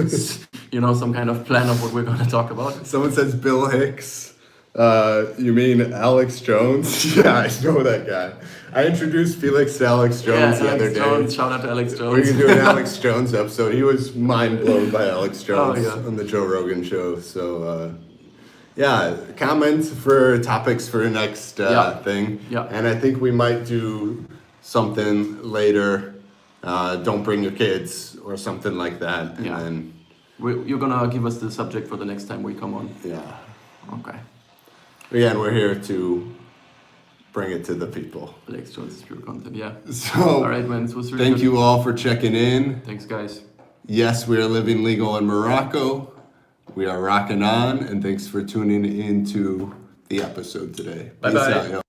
some kind of plan of what we're going to talk about. Someone says Bill Hicks. You mean Alex Jones? Yeah, I know that guy. I introduced Felix to Alex Jones the other Alex day. Jones, shout out to Alex Jones. We're gonna do an Alex Jones episode. He was mind blown by Alex Jones Oh, yeah. on the Joe Rogan show. So, yeah, comments for topics for next thing. Yeah. And I think we might do something later. Don't bring your kids or something like that. And Yeah. then, You're gonna give us the subject for the next time we come on. yeah. Okay. Again, we're here to bring it to the people. Alex Jones is pure content, yeah. So, All right, man. This was really thank good. you all for checking in. Thanks, guys. Yes, we are living legal in Morocco. We are rocking on, and thanks for tuning into the episode today. Bye-bye. Peace out, y'all.